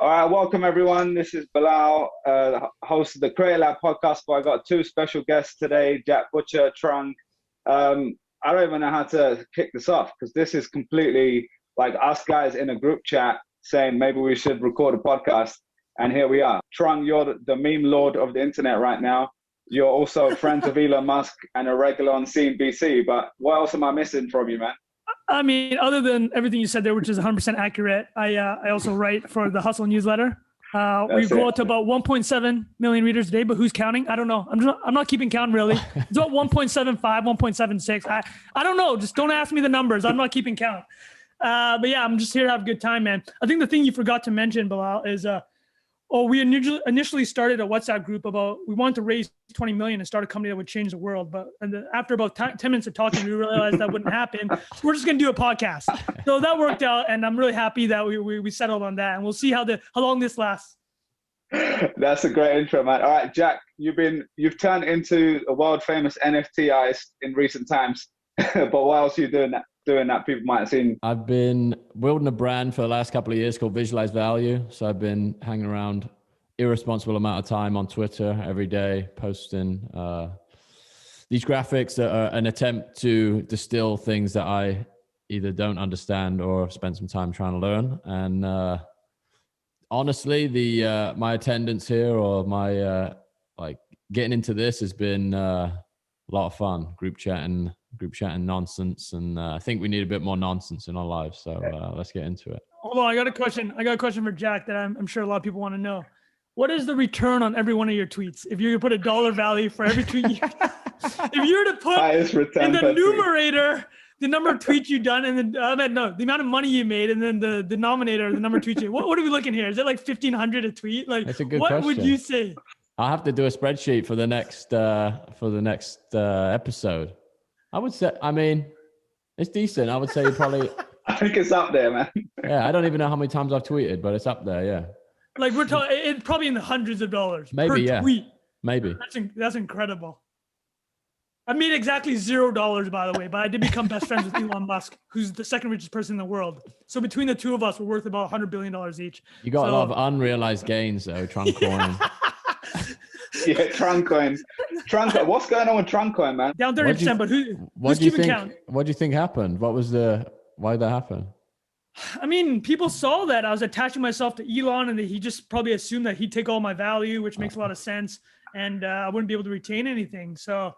All right, welcome everyone. This is Bilal, host of the Creator Lab podcast. But I got two special guests today, Jack Butcher, Trung. I don't even know how to kick this off because this is completely like us guys in a group chat saying maybe we should record a podcast, and here we are. Trung, you're the meme lord of the internet right now. You're also friends with Elon Musk and a regular on CNBC. But what else am I missing from you, man? I mean, other than everything you said there, which is 100% accurate, I also write for the Hustle newsletter. We go out to about 1.7 million readers a day, but who's counting? I don't know. I'm not keeping count really. It's about 1.75, 1.76. I don't know. Just don't ask me the numbers. I'm not keeping count. But yeah, I'm just here to have a good time, man. I think the thing you forgot to mention, Bilal, is we initially started a WhatsApp group about, we wanted to raise 20 million and start a company that would change the world. But after about 10 minutes of talking, we realized that wouldn't happen. So we're just going to do a podcast. So that worked out. And I'm really happy that we settled on that. And we'll see how long this lasts. That's a great intro, man. All right, Jack, you've turned into a world famous NFT artist in recent times. But what else are you doing that people might have seen? I've been building a brand for the last couple of years called Visualize Value. So I've been hanging around irresponsible amount of time on Twitter every day, posting these graphics that are an attempt to distill things that I either don't understand or spend some time trying to learn. And honestly, my attendance here or my getting into this has been a lot of fun. Group chatting nonsense, and I think we need a bit more nonsense in our lives. So let's get into it. Hold on, I got a question for Jack that I'm sure a lot of people want to know. What is the return on every one of your tweets? If you were to put a dollar value for every tweet, if you were to put in the numerator the number of tweets you've done, and then the amount of money you made, and then the denominator, the number of tweets. What are we looking here? Is it like 1,500 a tweet? Like, that's a good what question. Would you say? I'll have to do a spreadsheet for the next episode. I would say, I mean, it's decent. I would say probably. I think it's up there, man. Yeah, I don't even know how many times I've tweeted, but it's up there. Yeah. Like we're talking, it's probably in the hundreds of dollars. Maybe, per tweet. Maybe. That's incredible. I made exactly $0, by the way, but I did become best friends with Elon Musk, who's the second richest person in the world. So between the two of us, we're worth about $100 billion each. You got a lot of unrealized gains, though, Trunk Coin. Yeah, Trunk Coin. What's going on with Trunk Coin, man? Down 30%, but who's keeping count? What do you think happened? Why did that happen? I mean, people saw that I was attaching myself to Elon, and that he just probably assumed that he'd take all my value, which makes a lot of sense, and I wouldn't be able to retain anything. So,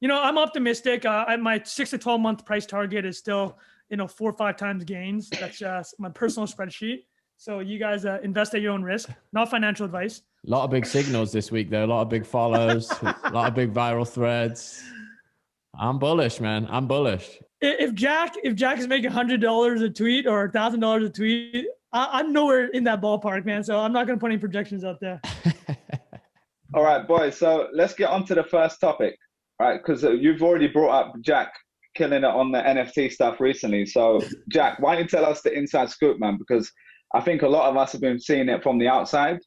I'm optimistic. My 6 to 12 month price target is still, 4 or 5 times gains. That's just my personal spreadsheet. So you guys invest at your own risk, not financial advice. A lot of big signals this week, though. A lot of big follows, a lot of big viral threads. I'm bullish, man. I'm bullish. If Jack is making $100 a tweet or $1,000 a tweet, I'm nowhere in that ballpark, man. So I'm not going to put any projections out there. All right, boys. So let's get on to the first topic, right? Because you've already brought up Jack killing it on the NFT stuff recently. So Jack, why don't you tell us the inside scoop, man? Because I think a lot of us have been seeing it from the outside.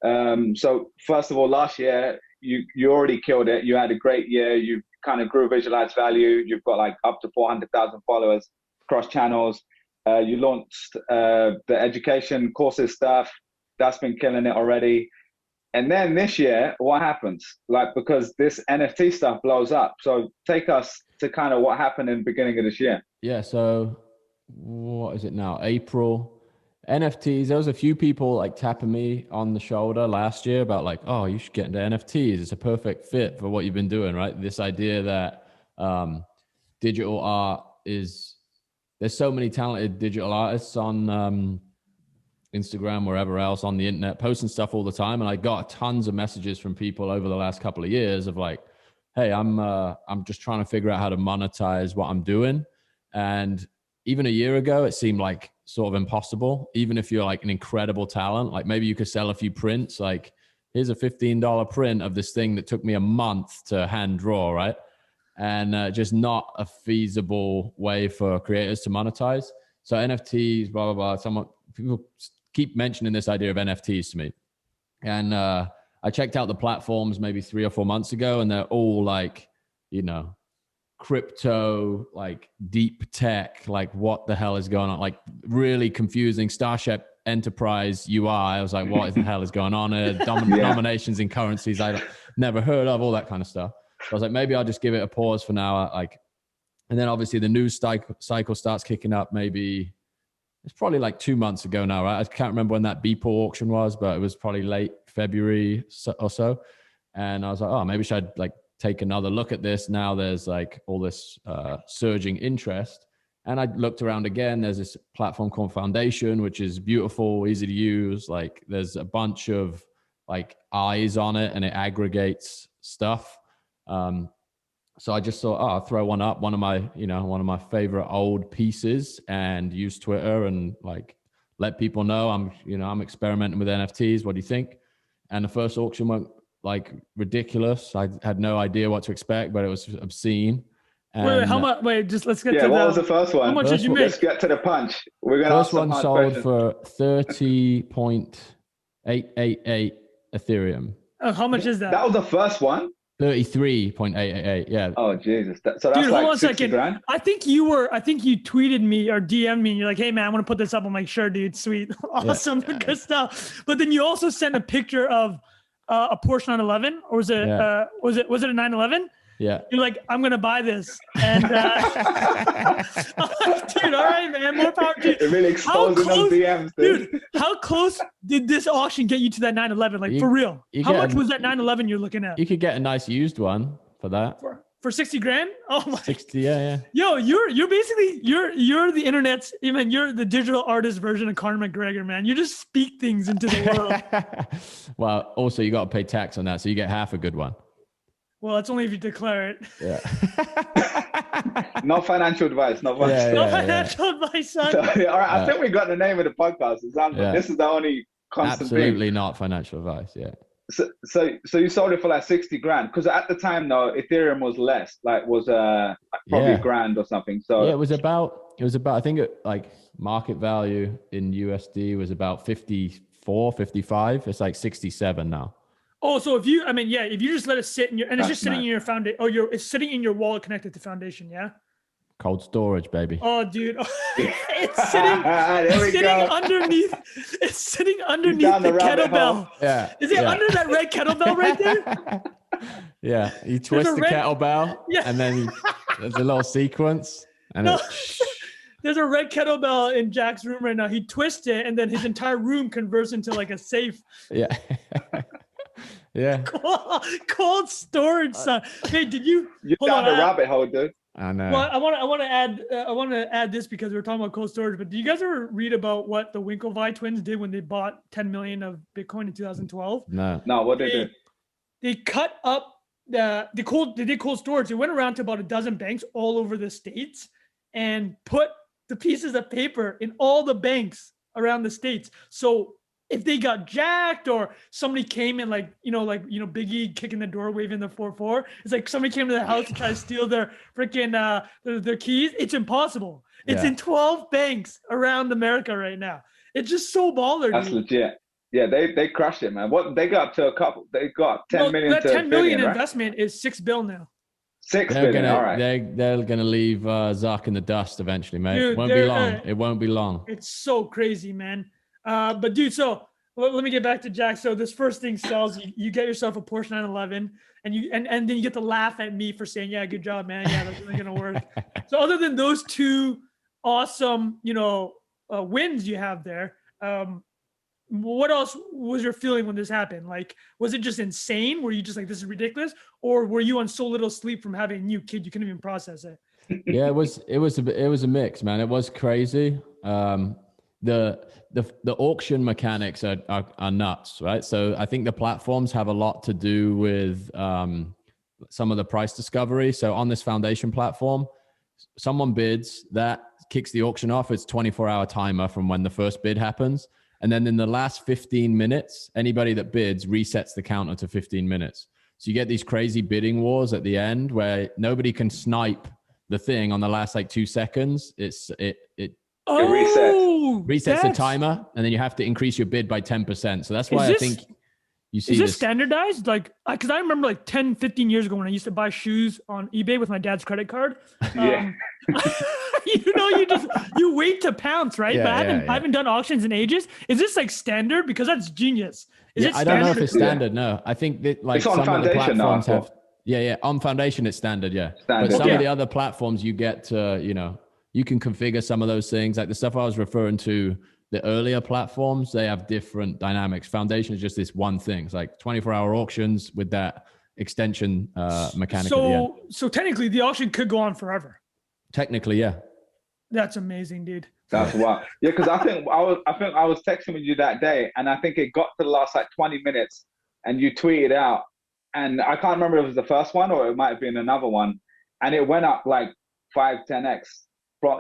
So first of all, last year, you already killed it. You had a great year. You kind of grew Visualize Value. You've got like up to 400,000 followers across channels. You launched the education courses stuff. That's been killing it already. And then this year, what happens? Because this NFT stuff blows up. So take us to kind of what happened in the beginning of this year. Yeah. So what is it now? April. NFTs, there was a few people tapping me on the shoulder last year about oh, you should get into NFTs. It's a perfect fit for what you've been doing, right? This idea that digital art there's so many talented digital artists on Instagram, wherever else on the internet, posting stuff all the time. And I got tons of messages from people over the last couple of years of hey, I'm just trying to figure out how to monetize what I'm doing. And even a year ago, it seemed sort of impossible. Even if you're an incredible talent, maybe you could sell a few prints. Here's a $15 print of this thing that took me a month to hand draw, right? And just not a feasible way for creators to monetize. So NFTs, blah, blah, blah. People keep mentioning this idea of NFTs to me. And I checked out the platforms maybe 3 or 4 months ago, and they're all crypto, deep tech, what the hell is going on? Really confusing. Starship enterprise UI. I was like, what the hell is going on here? Nominations in currencies I never heard of, all that kind of stuff. So I was like, maybe I'll just give it a pause for now. And then obviously the news cycle starts kicking up. Maybe it's probably like 2 months ago now, right? I can't remember when that Beeple auction was, but it was probably late February or so. And I was like, oh, maybe should I like take another look at this now? There's like all this surging interest. And I looked around again. There's this platform called Foundation, which is beautiful, easy to use. Like there's a bunch of like eyes on it, and it aggregates stuff. So I just thought, oh, I'll throw one up, one of my favorite old pieces, and use Twitter and like let people know I'm experimenting with NFTs. What do you think? And the first auction went like ridiculous. I had no idea what to expect, but it was obscene. And wait, how much? Wait, just let's get to what was the first one? How much did you make? Let's get to the punch. We're gonna first one sold for 30.888 Ethereum. Oh, how much is that? That was the first one. 33.888. Yeah. Oh Jesus! So that's dude, like hold on a 60 second. grand. I think you tweeted me or DM'd me, and you're like, "Hey man, I want to put this up." I'm like, "Sure, dude, sweet, awesome, good stuff." But then you also sent a picture of a Porsche 911, or was it was it a 911? Yeah. You're like, I'm going to buy this. And dude, all right, man, more power to you. It really exposing those DMs, dude. How close did this auction get you to that 911? Like, for real? How much was that 911 you're looking at? You could get a nice used one for that. For 60 grand? Oh my. 60, yeah. Yo, you're basically, you're the internet's, you're the digital artist version of Conor McGregor, man. You just speak things into the world. Well, also you got to pay tax on that, so you get half a good one. Well, that's only if you declare it. Yeah. No financial advice. No financial advice, son. So, all right, I think we got the name of the podcast. This is the only constant Absolutely thing. not financial advice. Yeah. So you sold it for like 60 grand, because at the time though Ethereum was less, like was probably a grand or something. So yeah, it was about I think like market value in USD was about 54, 55. It's like 67 now. Oh, so if you just let it sit in your, and it's just sitting in your foundation, it's sitting in your wallet connected to Foundation, yeah? Cold storage, baby. Oh, dude. It's sitting underneath the kettlebell. Yeah. Is it under that red kettlebell right there? Yeah. You twist the kettlebell, and then there's a little sequence. And there's a red kettlebell in Jack's room right now. He twists it, and then his entire room converts into like a safe. Yeah. Yeah. Cold storage, son. Hey, did you? You're down the rabbit hole, dude. I know. Well, I want to add this because we're talking about cold storage. But do you guys ever read about what the Winklevi twins did when they bought 10 million of Bitcoin in 2012? No. What they did? They cut up they did cold storage. They went around to about a dozen banks all over the States and put the pieces of paper in all the banks around the States. So if they got jacked or somebody came in Biggie kicking the door, waving the 4-4, it's like somebody came to the house to try to steal their freaking their keys. It's impossible. It's in 12 banks around America right now. It's just so baller. That's legit. Yeah, they crushed it, man. What they got up to a couple? They got 10 million. That to 10 million billion, investment is $6 billion now. $6 billion. All right. They're gonna leave Zuck in the dust eventually, mate. Dude, it won't be long. It won't be long. It's so crazy, man. But dude, so let me get back to Jack. So this first thing sells. You get yourself a Porsche 911, and then you get to laugh at me for saying, "Yeah, good job, man. Yeah, that's really gonna work." So other than those two awesome, wins you have there, what else was your feeling when this happened? Like, was it just insane? Were you just like, "This is ridiculous," or were you on so little sleep from having a new kid you couldn't even process it? Yeah, it was a mix, man. It was crazy. The auction mechanics are nuts, right? So I think the platforms have a lot to do with some of the price discovery. So on this Foundation platform, someone bids, that kicks the auction off. It's 24-hour timer from when the first bid happens. And then in the last 15 minutes, anybody that bids resets the counter to 15 minutes. So you get these crazy bidding wars at the end where nobody can snipe the thing on the last 2 seconds. It resets the timer, and then you have to increase your bid by 10%. So that's why I think you see is this standardized? Like, because I remember 10, 15 years ago when I used to buy shoes on eBay with my dad's credit card. you wait to pounce, right? Yeah, But I haven't done auctions in ages. Is this like standard? Because that's genius. Is it I standard? don't know if it's standard. No, I think that like It's on some of the Foundation now, platforms have. Yeah, on Foundation it's standard. Yeah, Standard. but some Okay. of the other platforms you get to, you can configure some of those things. Like the stuff I was referring to, the earlier platforms, they have different dynamics. Foundation is just this one thing. It's like 24-hour auctions with that extension mechanic at the end. So technically, the auction could go on forever. Technically, yeah. That's amazing, dude. That's what. Yeah, because I think I was texting with you that day, and I think it got to the last like 20 minutes, and you tweeted out, and I can't remember if it was the first one or it might have been another one, and it went up like 5-10x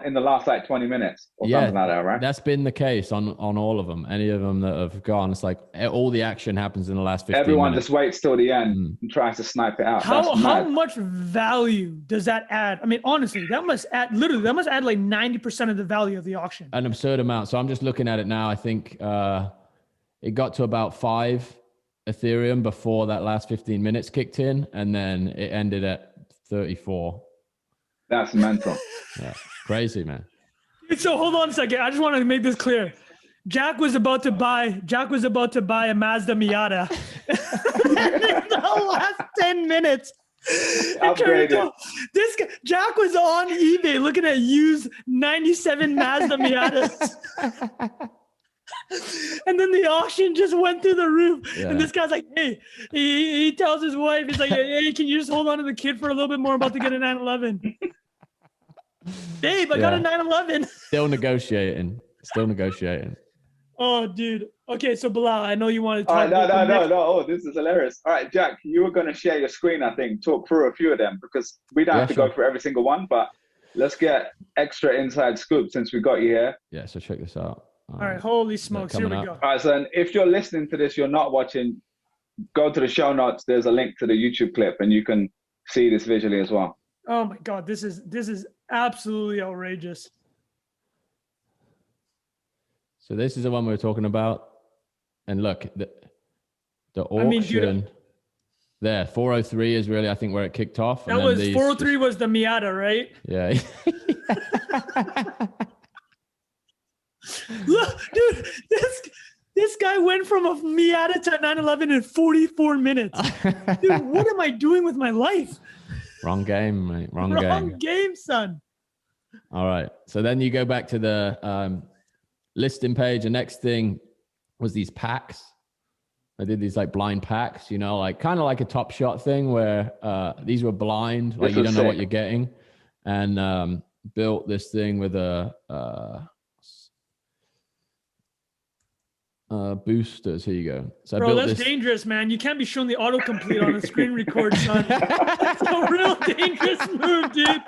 in the last like 20 minutes or something like that, right? That's been the case on all of them. Any of them that have gone, it's like all the action happens in the last 15 Everyone minutes. just waits till the end and tries to snipe it out. How much value does that add? I mean, honestly, that must add like 90% of the value of the auction. An absurd amount. So I'm just looking at it now. I think it got to about 5 Ethereum before that last 15 minutes kicked in, and then it ended at 34. That's mental. Yeah, crazy, man. So hold on a second. I just want to make this clear. Jack was about to buy a Mazda Miata. And in the last 10 minutes, Upgraded. this guy, Jack was on eBay looking at used 97 Mazda Miatas. And then the auction just went through the roof. Yeah. And this guy's like, hey, he tells his wife, he's like, hey, can you just hold on to the kid for a little bit more? I'm about to get a 911. Babe, I got a 911. Still negotiating. Oh, dude. Okay, so Bilal, I know you want to talk. No. Oh, this is hilarious. All right, Jack, you were going to share your screen, I think, talk through a few of them, because we don't have to go through every single one, but let's get extra inside scoop since we got you here. Yeah, so check this out. All right, holy smokes, here we go. All right, so if you're listening to this, you're not watching, go to the show notes. There's a link to the YouTube clip, and you can see this visually as well. Oh my God, this is absolutely outrageous. So this is the one we were talking about. And look, the auction, I mean, dude, there, 403 is really, I think, where it kicked off. That was 403 was the Miata, right? Yeah. Look, dude, this guy went from a Miata to a 911 in 44 minutes. Dude, what am I doing with my life? Wrong game, mate. Wrong game, son. All right. So then you go back to the listing page. The next thing was these packs. I did these like blind packs, like kind of like a Top Shot thing where these were blind, like you don't know what you're getting, and built this thing with a boosters. Here you go. So Bro, I built that's dangerous, man. You can't be showing the autocomplete on a screen record, son. That's a real dangerous move, dude.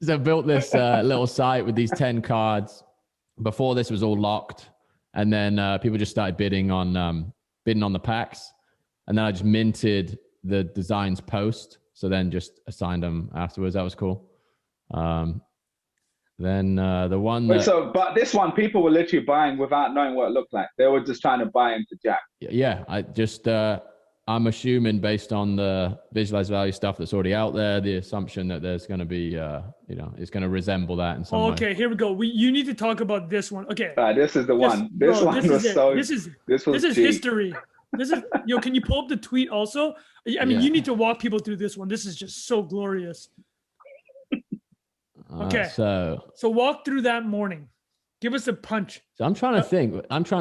So I built this little site with these 10 cards. Before this was all locked, and then people just started bidding on the packs, and then I just minted the designs post. So then just assigned them afterwards. That was cool. Then the one. But this one, people were literally buying without knowing what it looked like. They were just trying to buy into Jack. Yeah, I just I'm assuming based on the visualized value stuff that's already out there, the assumption that there's going to be, it's going to resemble that in some way. Okay, here we go. You need to talk about this one. Okay. This is the one. This is history. This is, can you pull up the tweet also? I mean, you need to walk people through this one. This is just so glorious. Okay. So walk through that morning. Give us a punch. So I'm trying to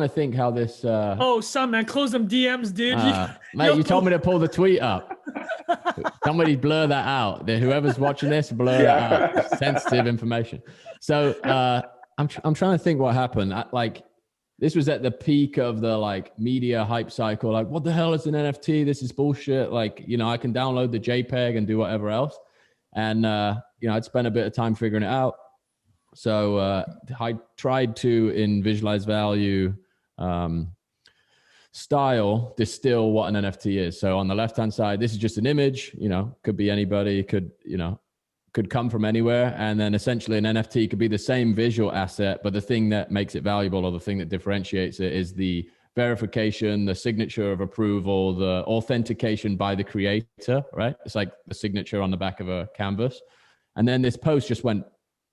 think how this. Man, close them DMs, dude. Mate, you told me to pull the tweet up. Somebody blur that out. Whoever's watching this, blur that out. Sensitive information. So I'm trying to think what happened. This was at the peak of the media hype cycle. Like, what the hell is an NFT? This is bullshit. I can download the JPEG and do whatever else. And I'd spent a bit of time figuring it out. So I tried to, in visualized value style, distill what an NFT is. So on the left-hand side, this is just an image, could be anybody, could come from anywhere. And then essentially an NFT could be the same visual asset, but the thing that makes it valuable or the thing that differentiates it is the verification, the signature of approval, the authentication by the creator, right? It's like the signature on the back of a canvas. And then this post just went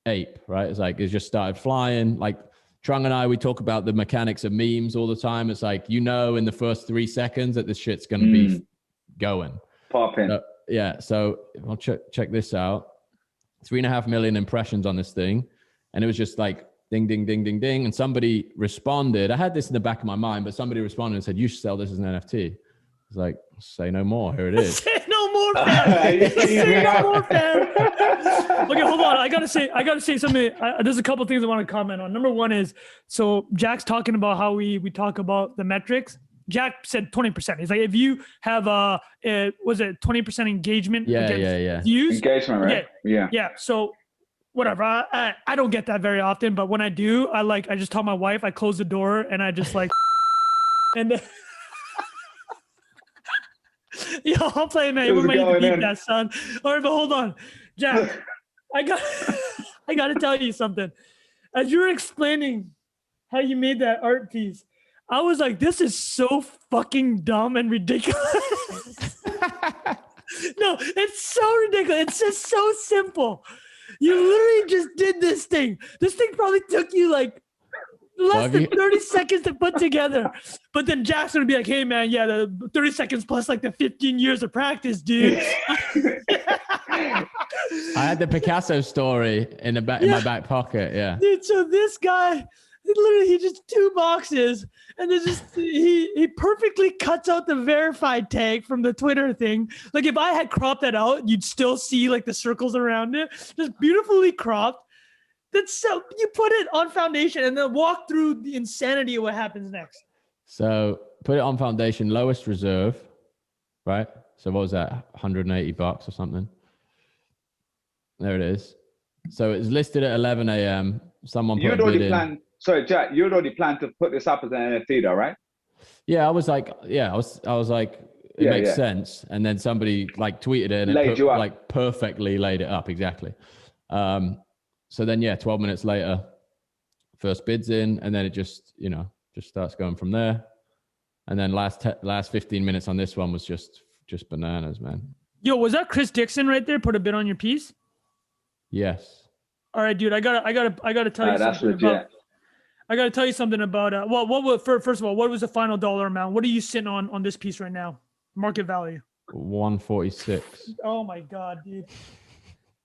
ape, right? It's like, it just started flying. Like Trung and I, we talk about the mechanics of memes all the time. It's like, in the first 3 seconds that this shit's going to be going. Popping. Yeah. So I'll check this out. 3.5 million impressions on this thing. And it was just like, ding, ding, ding, ding, ding. And somebody responded. I had this in the back of my mind, but somebody responded and said, you should sell this as an NFT. It's like, say no more. Here it is. Say no more, fam. Say no more, fam. Okay, hold on. I gotta say something. There's a couple things I want to comment on. Number one is, so Jack's talking about how we talk about the metrics. Jack said 20%. He's like, if you have was it 20% engagement? Yeah. Views? Engagement, right? Yeah. So whatever. I don't get that very often, but when I do, I just tell my wife, I close the door and I just like, and then, yo, I'll play, man. We're ready to beat that, son. All right, but hold on, Jack. I got to tell you something. As you were explaining how you made that art piece, I was like, this is so fucking dumb and ridiculous. No, it's so ridiculous. It's just so simple. You literally just did this thing. This thing probably took you like less than 30 seconds to put together. But then Jack's gonna be like, hey man, yeah, the 30 seconds plus like the 15 years of practice, dude. I had the Picasso story in my back pocket. Yeah. Dude, so this guy, literally, he just 2 boxes, and there's just he perfectly cuts out the verified tag from the Twitter thing. Like if I had cropped that out, you'd still see like the circles around it, just beautifully cropped. That's so you put it on foundation and then walk through the insanity of what happens next. So put it on foundation, lowest reserve, right? So what was that? $180 or something. There it is. So it's listed at 11 a.m. Someone put a bid in. Sorry, Jack, you had already planned to put this up as an NFT though, right? Yeah, I was like, it makes sense. And then somebody like tweeted it and like perfectly laid it up. Exactly. So then, 12 minutes later, first bid's in, and then it just starts going from there. And then last 15 minutes on this one was just bananas, man. Yo, was that Chris Dixon right there? Put a bid on your piece? Yes. All right, dude, I gotta tell you something. I gotta tell you something about first of all, what was the final dollar amount? What are you sitting on this piece right now? Market value. 146. Oh my god, dude.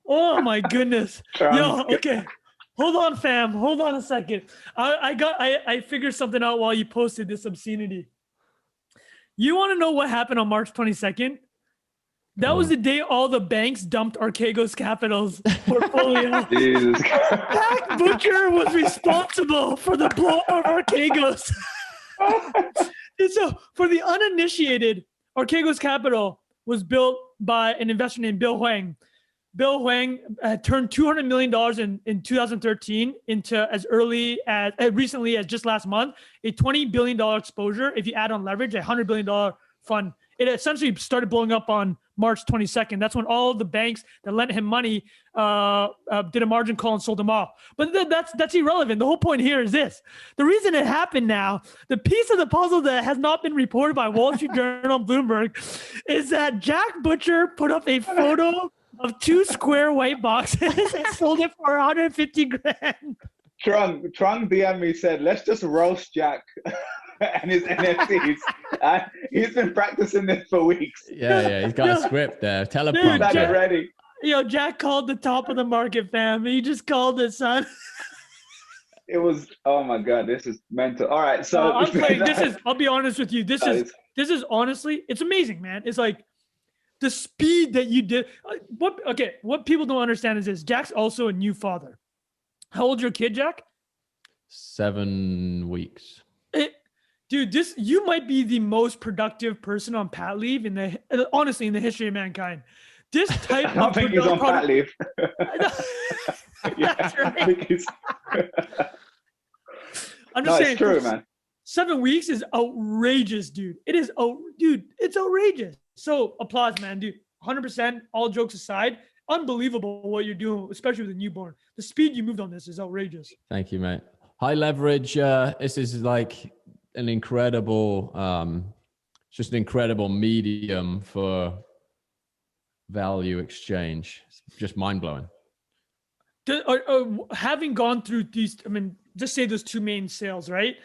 Oh my goodness. Yo, okay. Hold on, fam. Hold on a second. I figured something out while you posted this obscenity. You want to know what happened on March 22nd? That was the day all the banks dumped Archegos Capital's portfolio. Jesus. Jack Butcher was responsible for the blow of Archegos. And so, for the uninitiated, Archegos Capital was built by an investor named Bill Huang. Bill Huang turned $200 million in 2013 into recently as just last month, a $20 billion exposure. If you add on leverage, a $100 billion fund. It essentially started blowing up on March 22nd. That's when all of the banks that lent him money did a margin call and sold them off. But that's irrelevant. The whole point here is this. The reason it happened now, the piece of the puzzle that has not been reported by Wall Street Journal and Bloomberg is that Jack Butcher put up a photo of 2 square white boxes and sold it for 150 grand. Trung DM me said, let's just roast Jack and his NFTs. He's been practicing this for weeks. Yeah, he's got a script there. Teleprompter. Jack, ready. Yo, Jack called the top of the market, fam. He just called it, son. It was, oh my God, this is mental. All right, so I'll be honest with you. This is honestly, it's amazing, man. It's like the speed that you did. What people don't understand is this. Jack's also a new father. How old's your kid, Jack? 7 weeks. Dude, you might be the most productive person on pat leave in the history of mankind. This type I don't think he's on pat leave. That's right. I think he's... I'm just saying. It's true, man. 7 weeks is outrageous, dude. It's outrageous. So applause, man, dude. 100%. All jokes aside, unbelievable what you're doing, especially with a newborn. The speed you moved on this is outrageous. Thank you, mate. High leverage. This is like an incredible, it's just an incredible medium for value exchange. It's just mind blowing. Having gone through these, I mean, just say those two main sales, right?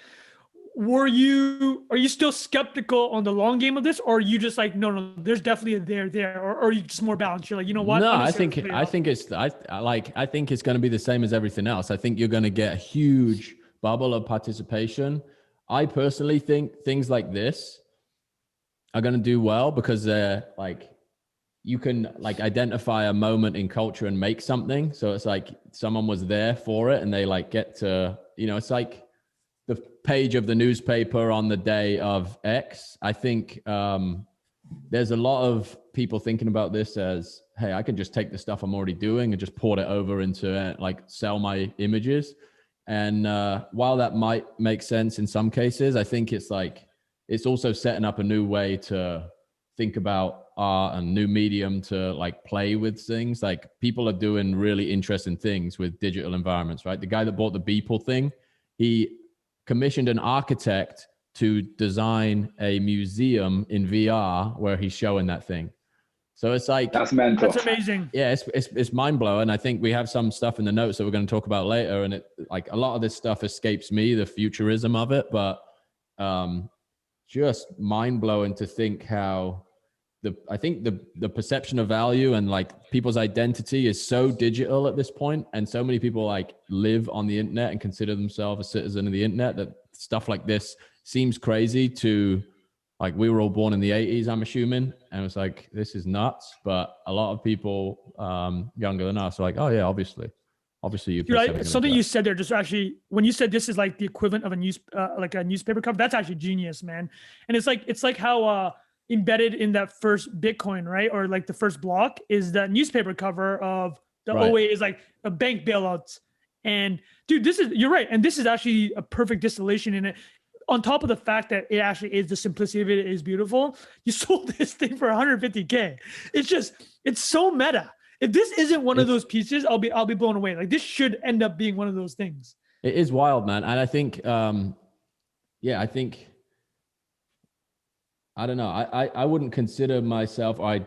Are you still skeptical on the long game of this, or are you just like, no, there's definitely a there, or are you just more balanced? You're like, you know what? No, I think it's going to be the same as everything else. I think you're going to get a huge bubble of participation. I personally think things like this are going to do well because they're like, you can like identify a moment in culture and make something. So it's like someone was there for it and they like get to, it's like the page of the newspaper on the day of X. I think there's a lot of people thinking about this as, hey, I can just take the stuff I'm already doing and just port it over into like sell my images. And while that might make sense in some cases, I think it's like, it's also setting up a new way to think about art and new medium to like play with things. Like people are doing really interesting things with digital environments, right? The guy that bought the Beeple thing, he commissioned an architect to design a museum in VR where he's showing that thing. So it's like, that's mental. That's amazing. Yeah, it's mind blowing. I think we have some stuff in the notes that we're going to talk about later, and it like a lot of this stuff escapes me, the futurism of it, but just mind blowing to think how I think the perception of value and like people's identity is so digital at this point, and so many people like live on the internet and consider themselves a citizen of the internet, that stuff like this seems crazy to, like, we were all born in the 80s, I'm assuming, and it's like, this is nuts. But a lot of people younger than us are like, oh yeah, obviously you. Right. Something you said there, just actually, when you said this is like the equivalent of a newspaper cover, that's actually genius, man. And it's like how embedded in that first Bitcoin, right, or like the first block, is the newspaper cover of the right. 08 is like a bank bailouts. And dude, you're right, and this is actually a perfect distillation in it. On top of the fact that it actually is, the simplicity of it is beautiful. You sold this thing for 150K. It's so meta. If this isn't one of those pieces, I'll be blown away. Like, this should end up being one of those things. It is wild, man. And I think, I don't know. I wouldn't consider myself, I'd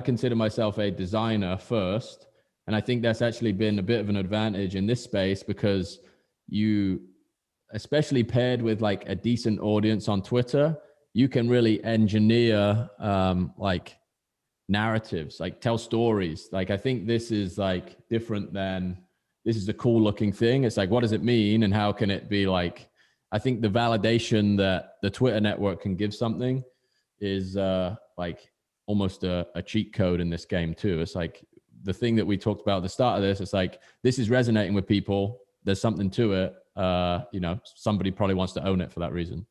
consider myself a designer first. And I think that's actually been a bit of an advantage in this space, because you, especially paired with like a decent audience on Twitter, you can really engineer like narratives, like tell stories. Like, I think this is like different than, this is a cool looking thing. It's like, what does it mean? And how can it be like, I think the validation that the Twitter network can give something is like almost a cheat code in this game too. It's like the thing that we talked about at the start of this, it's like, this is resonating with people. There's something to it. Somebody probably wants to own it for that reason.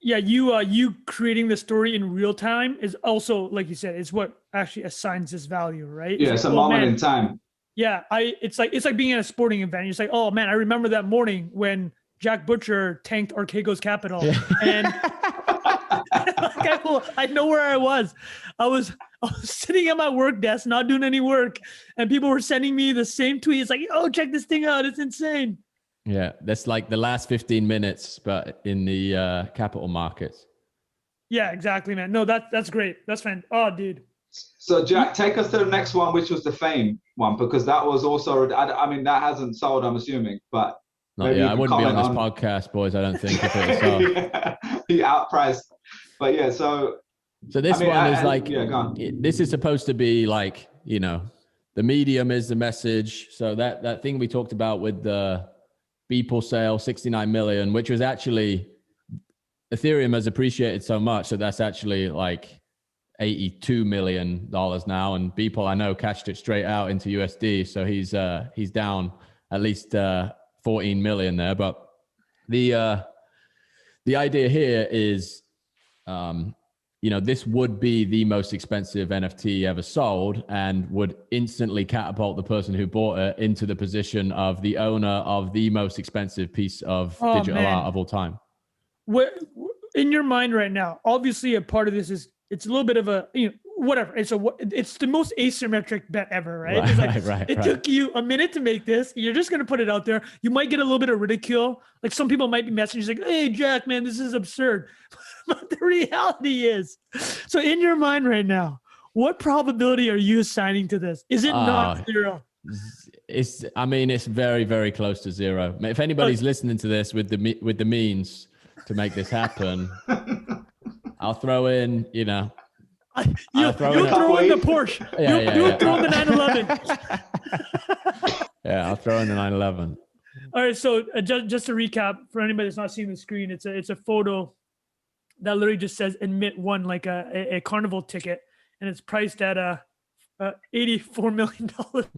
Yeah, you creating the story in real time is also, like you said, it's what actually assigns this value, right? Yeah, it's a moment in time. Yeah, it's like being at a sporting event. It's like, oh man, I remember that morning when Jack Butcher tanked Archegos Capital, and I know where I was. I was sitting at my work desk, not doing any work, and people were sending me the same tweet. It's like, oh, check this thing out, it's insane. Yeah, that's like the last 15 minutes, but in the capital markets. Yeah, exactly, man. No, that's great. That's fine. Oh, dude. So Jack, take us to the next one, which was the fame one, because that was also, I mean, that hasn't sold, I'm assuming, but I wouldn't be on this podcast, boys. I don't think, if it sold. He outpriced, but yeah. So this one is like, this is supposed to be like, the medium is the message. So that thing we talked about with the Beeple sale, 69 million, which was actually, Ethereum has appreciated so much that that's actually like $82 million now. And Beeple, I know, cashed it straight out into USD. So he's down at least 14 million there. But the idea here is, this would be the most expensive NFT ever sold, and would instantly catapult the person who bought it into the position of the owner of the most expensive piece of digital art of all time. In your mind right now, obviously a part of this is, it's a little bit of a, whatever. And so it's the most asymmetric bet ever, right? It's like, it took you a minute to make this. You're just going to put it out there. You might get a little bit of ridicule. Like some people might be messaging like, hey, Jack, man, this is absurd. But the reality is, so in your mind right now, what probability are you assigning to this? Is it not zero? It's very, very close to zero. If anybody's listening to this with the means to make this happen, I'll throw in, you'll throw in the Porsche. You'll throw in the 911. Yeah, I'll throw in the 911. All right. So just to recap for anybody that's not seeing the screen, it's a photo that literally just says admit one, like a carnival ticket, and it's priced at $84 million right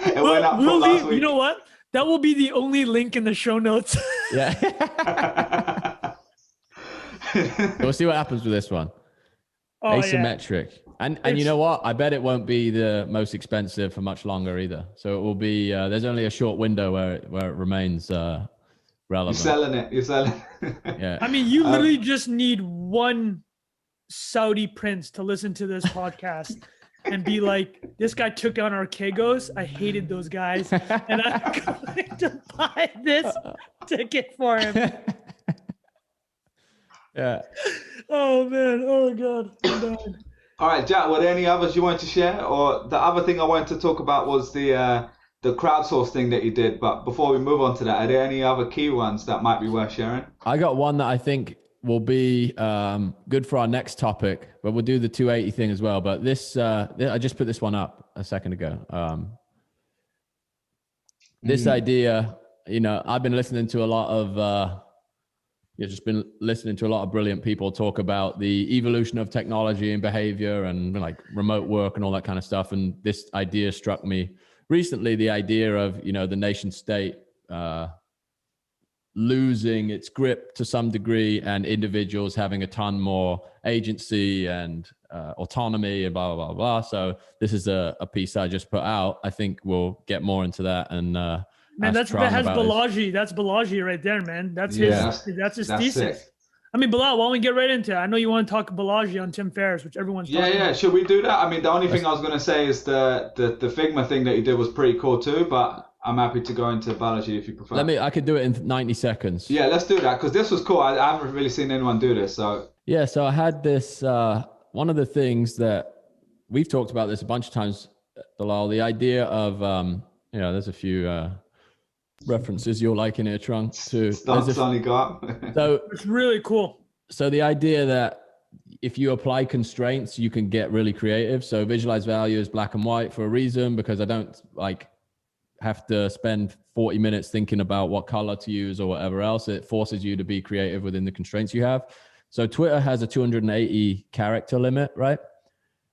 now. You know what? That will be the only link in the show notes. Yeah. We'll see what happens with this one. Asymmetric. Yeah. And you know what? I bet it won't be the most expensive for much longer either. So it will be, there's only a short window where it remains relevant. You're selling it. Yeah. I mean, you literally just need one Saudi prince to listen to this podcast and be like, this guy took on Archegos. I hated those guys. And I'm going to buy this ticket for him. Yeah. Oh, man. Oh, God. I'm done. All right, Jack, were there any others you wanted to share? Or the other thing I wanted to talk about was the crowdsource thing that you did. But before we move on to that, are there any other key ones that might be worth sharing? I got one that I think will be good for our next topic, but we'll do the 280 thing as well. But this, I just put this one up a second ago. This idea, I've been listening to a lot of, just been listening to a lot of brilliant people talk about the evolution of technology and behavior and like remote work and all that kind of stuff. And this idea struck me recently, the idea of, the nation state, losing its grip to some degree and individuals having a ton more agency and autonomy and blah, blah, blah, blah. So this is a piece I just put out. I think we'll get more into that. And man, that has Balaji. That's Balaji right there, man. That's his thesis. Sick. I mean, Bilal, why don't we get right into it? I know you want to talk Balaji on Tim Ferriss, which everyone's talking about. Should we do that? I mean, the only thing I was going to say is the Figma thing that you did was pretty cool too, but I'm happy to go into Balaji if you prefer. I could do it in 90 seconds. Yeah, let's do that because this was cool. I haven't really seen anyone do this. So I had this, one of the things that we've talked about this a bunch of times, Bilal, the idea of, there's a few references you'll like in here, Trung, too. Sonny got. So it's really cool. So the idea that if you apply constraints, you can get really creative. So visualize value is black and white for a reason, because I don't have to spend 40 minutes thinking about what color to use or whatever else. It forces you to be creative within the constraints you have. So Twitter has a 280 character limit, right?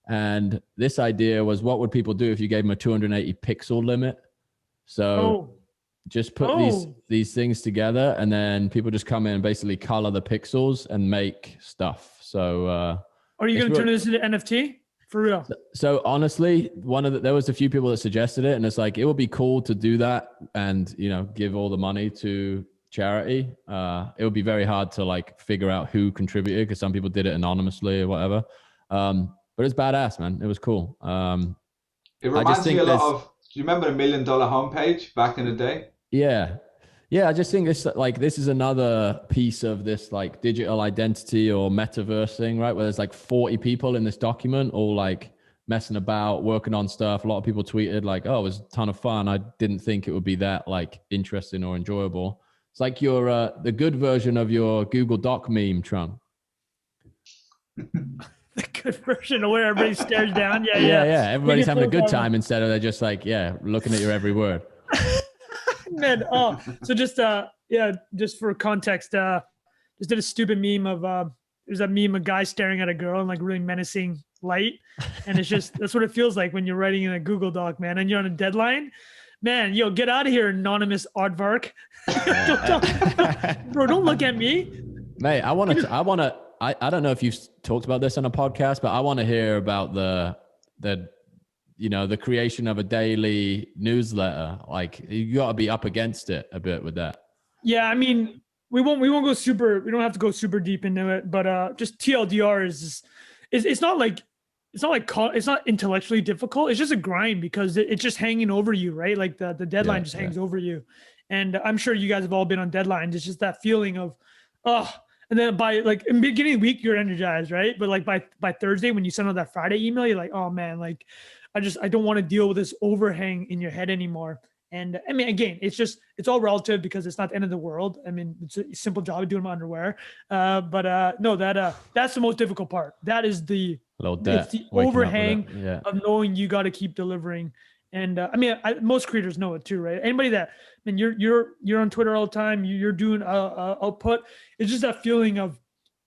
And this idea was, what would people do if you gave them a 280 pixel limit? So just put these things together, and then people just come in and basically color the pixels and make stuff. So are you going to turn this into NFT? For real. So honestly, there was a few people that suggested it, and it's like, it would be cool to do that and, give all the money to charity. It would be very hard to figure out who contributed, because some people did it anonymously or whatever. But it's badass, man. It was cool. It reminds me a lot of, do you remember the $1 Million homepage back in the day? Yeah. Yeah, I just think this is another piece of this digital identity or metaverse thing, right? Where there's 40 people in this document, all messing about, working on stuff. A lot of people tweeted it was a ton of fun. I didn't think it would be that interesting or enjoyable. It's like your the good version of your Google Doc meme, Trung. The good version of where everybody stares down. Yeah. Everybody's having a good time instead of they're just looking at your every word. Man, so just for context, just did a stupid meme of there's a meme of guy staring at a girl in really menacing light, and it's just that's what it feels like when you're writing in a Google Doc, man, and you're on a deadline. Man, get out of here, anonymous aardvark. Bro, don't look at me, mate. I don't know if you've talked about this on a podcast, but I want to hear about the creation of a daily newsletter. You got to be up against it a bit with that. Yeah, I mean, we don't have to go super deep into it, but just TLDR is it's not like it's not intellectually difficult. It's just a grind because it's just hanging over you, right? Like the deadline just hangs over you. And I'm sure you guys have all been on deadlines. It's just that feeling of, oh, and then by like in the beginning of the week, you're energized, right? But like by Thursday, when you send out that Friday email, you're like, oh man, like I don't want to deal with this overhang in your head anymore. And I mean, again, it's all relative because it's not the end of the world. I mean, it's a simple job of doing my underwear. No, that's the most difficult part. That is the overhang of knowing you got to keep delivering. And I mean, most creators know it too, right? Anybody that, I mean, you're on Twitter all the time, you're doing output. It's just that feeling of,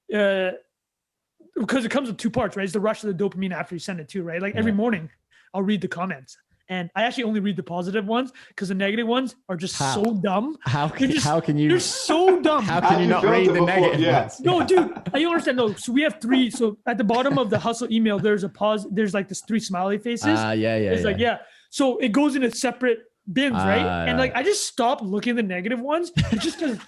because it comes with two parts, right? It's the rush of the dopamine after you send it too, right? Like every morning I'll read the comments. And I actually only read the positive ones because the negative ones are just so dumb. How can you? They're so dumb. How can you not read the negative ones? No, dude, I don't understand. No, so we have three. So at the bottom of the hustle email, there's a pause. There's like this 3 smiley faces. It's like, So it goes into separate bins, right? And like, I just stopped looking at the negative ones just because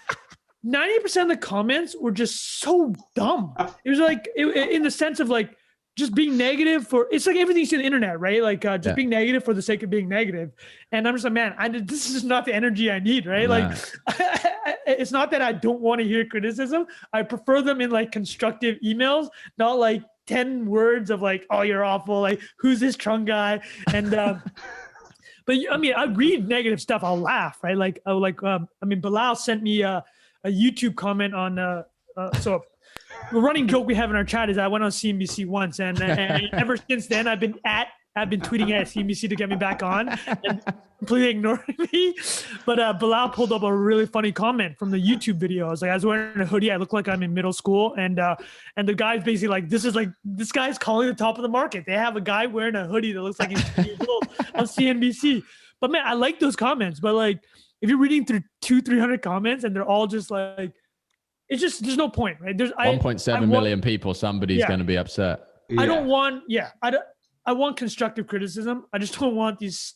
90% of the comments were just so dumb. It was like, in the sense of like, just being negative it's like everything you see on the internet, right? Like just being negative for the sake of being negative. And I'm just like, man, this is not the energy I need, right? Nah. Like it's not that I don't want to hear criticism. I prefer them in like constructive emails, not like 10 words of like, oh, you're awful. Like, who's this Trung guy? And, but I mean, I read negative stuff. I'll laugh, right? Like, I mean, Bilal sent me a YouTube comment on, so the running joke we have in our chat is I went on CNBC once, and ever since then I've been tweeting at CNBC to get me back on, and completely ignoring me. But Bilal pulled up a really funny comment from the YouTube video. I was wearing a hoodie. I look like I'm in middle school, and the guy's basically like, this guy's calling the top of the market. They have a guy wearing a hoodie that looks like he's 2 years old on CNBC. But man, I like those comments. But like, if you're reading through 200-300 comments and they're all just like, it's just, there's no point, right? There's 1.7 million people. Somebody's going to be upset. I don't want, I want constructive criticism. I just don't want these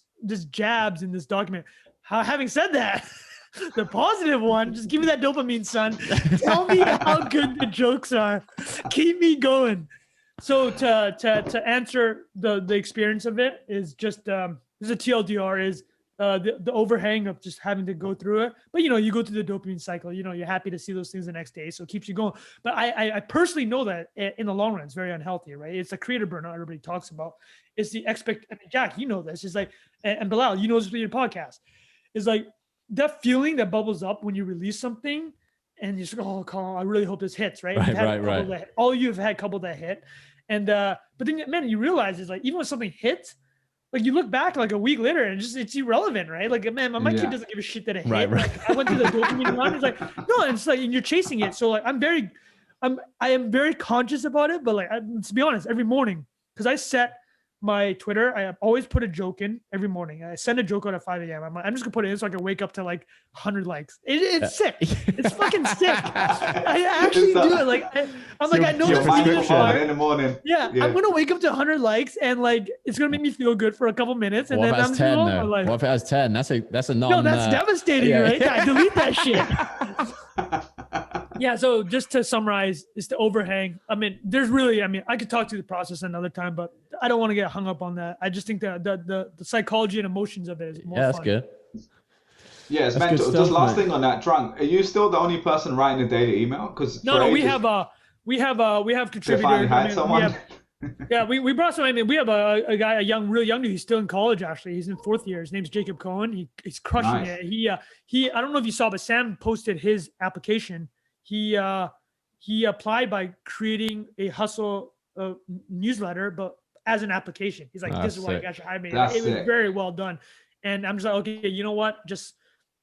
jabs in this document. Having said that, the positive one, just give me that dopamine, son. Tell me how good the jokes are. Keep me going. So to answer the experience of it is just, this is a TLDR is, the overhang of just having to go through it. But, you go through the dopamine cycle, you're happy to see those things the next day. So it keeps you going. But I personally know that in the long run, it's very unhealthy, right? It's a creator burnout everybody talks about. It's the Jack, you know this. It's like, and Bilal, you know this with your podcast. It's like that feeling that bubbles up when you release something and you're like, oh, Colin, I really hope this hits, right? Right. All you've had a couple that hit. And, but then, man, you realize it's like, even when something hits, like you look back like a week later and it's irrelevant, right? Like, man, my kid doesn't give a shit that it hit. Right. Like, I went through the dopamine run. It's like, no, it's like, and you're chasing it. So like, I am very conscious about it, but like, to be honest, every morning, because I set my Twitter, I always put a joke in every morning. I send a joke out at 5 a.m. I'm just gonna put it in so I can wake up to like 100 likes. It's sick. It's fucking sick. I actually do it. Like I know it's in the morning. Yeah, I'm gonna wake up to 100 likes and like it's gonna make me feel good for a couple minutes. And what then I'm 10 though? Like, what if it has 10? That's a non. No, that's devastating, right? I delete that shit. Yeah, so just to summarize, it's the overhang. I mean, I could talk to the process another time, but I don't want to get hung up on that. I just think that the psychology and emotions of it is more fun. That's good. Yeah, it's mental. Just last thing on that, Trung, are you still the only person writing a daily email? Because no, we have contributors. Finally hired someone. We brought someone in. We have a guy, really young dude. He's still in college, actually. He's in 4th year. His name's Jacob Cohen. He's crushing it. He I don't know if you saw, but Sam posted his application. He applied by creating a hustle newsletter, but as an application. He's like, this is why I got you hired me. It was very well done. And I'm just like, okay, you know what? Just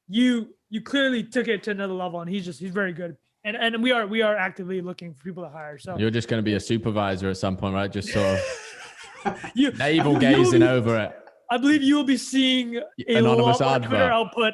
you clearly took it to another level, and he's very good. And we are actively looking for people to hire. So you're just going to be a supervisor at some point, right? Just sort of navel gazing over it. I believe you will be seeing a anonymous lot more Twitter output.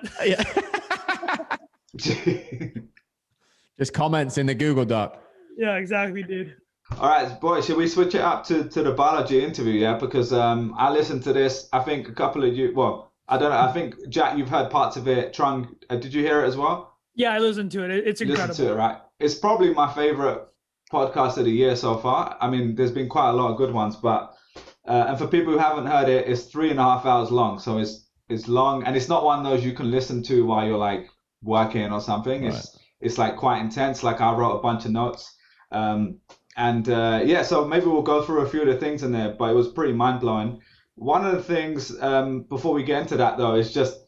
Just comments in the Google Doc. Yeah, exactly, dude. All right, boys, should we switch it up to the Balaji interview? Yeah, because I listened to this. I think a couple of you. Well, I don't know. I think Jack, you've heard parts of it. Trung, did you hear it as well? Yeah, I listened to it. It's incredible. Listen to it, right? It's probably my favorite podcast of the year so far. I mean, there's been quite a lot of good ones, but and for people who haven't heard it, it's 3.5 hours long. So it's long, and it's not one of those you can listen to while you're like working or something. Right. It's like quite intense. Like I wrote a bunch of notes. Yeah, so maybe we'll go through a few of the things in there, but it was pretty mind blowing. One of the things before we get into that though is just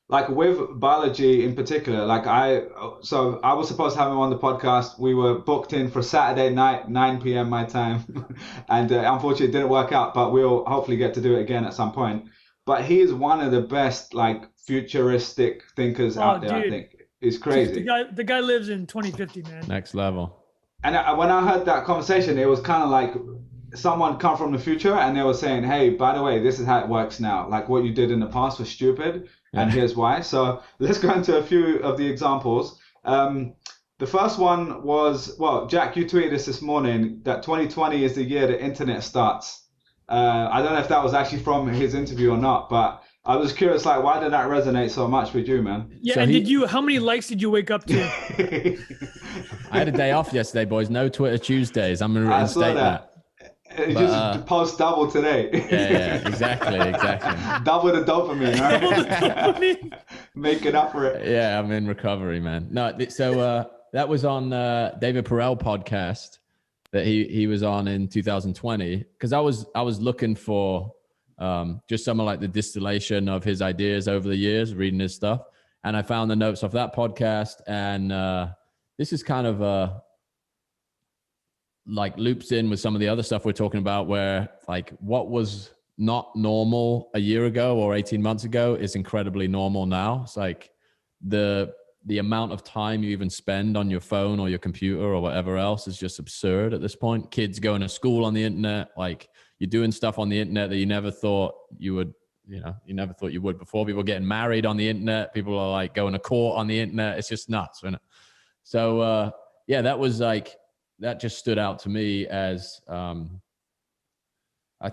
like with Balaji in particular, like I was supposed to have him on the podcast. We were booked in for Saturday night, 9 p.m. my time, and unfortunately it didn't work out, but we'll hopefully get to do it again at some point. But he is one of the best like futuristic thinkers out there, dude. I think. It's crazy. The guy lives in 2050, man. Next level. And when I heard that conversation, it was kind of like someone come from the future and they were saying, hey, by the way, this is how it works now. Like what you did in the past was stupid, and here's why. So let's go into a few of the examples. The first one was, well, Jack, you tweeted this morning that 2020 is the year the internet starts. I don't know if that was actually from his interview or not, but I was curious, like, why did that resonate so much with you, man? Yeah, so and how many likes did you wake up to? I had a day off yesterday, boys. No Twitter Tuesdays. I'm going to reinstate that. You just post double today. Yeah, exactly. Double the dopamine, right? Double the dopamine. Make it up for it. Yeah, I'm in recovery, man. No, so that was on David Perel podcast that he was on in 2020, because I was looking for just some of like the distillation of his ideas over the years, reading his stuff, and I found the notes off that podcast, and this is kind of like loops in with some of the other stuff we're talking about, where like what was not normal a year ago or 18 months ago is incredibly normal now. It's like the amount of time you even spend on your phone or your computer or whatever else is just absurd at this point. Kids going to school on the internet, like you're doing stuff on the internet that you never thought you would, you never thought you would before. People getting married on the internet. People are like going to court on the internet. It's just nuts, isn't it? So yeah, that was like, that just stood out to me as I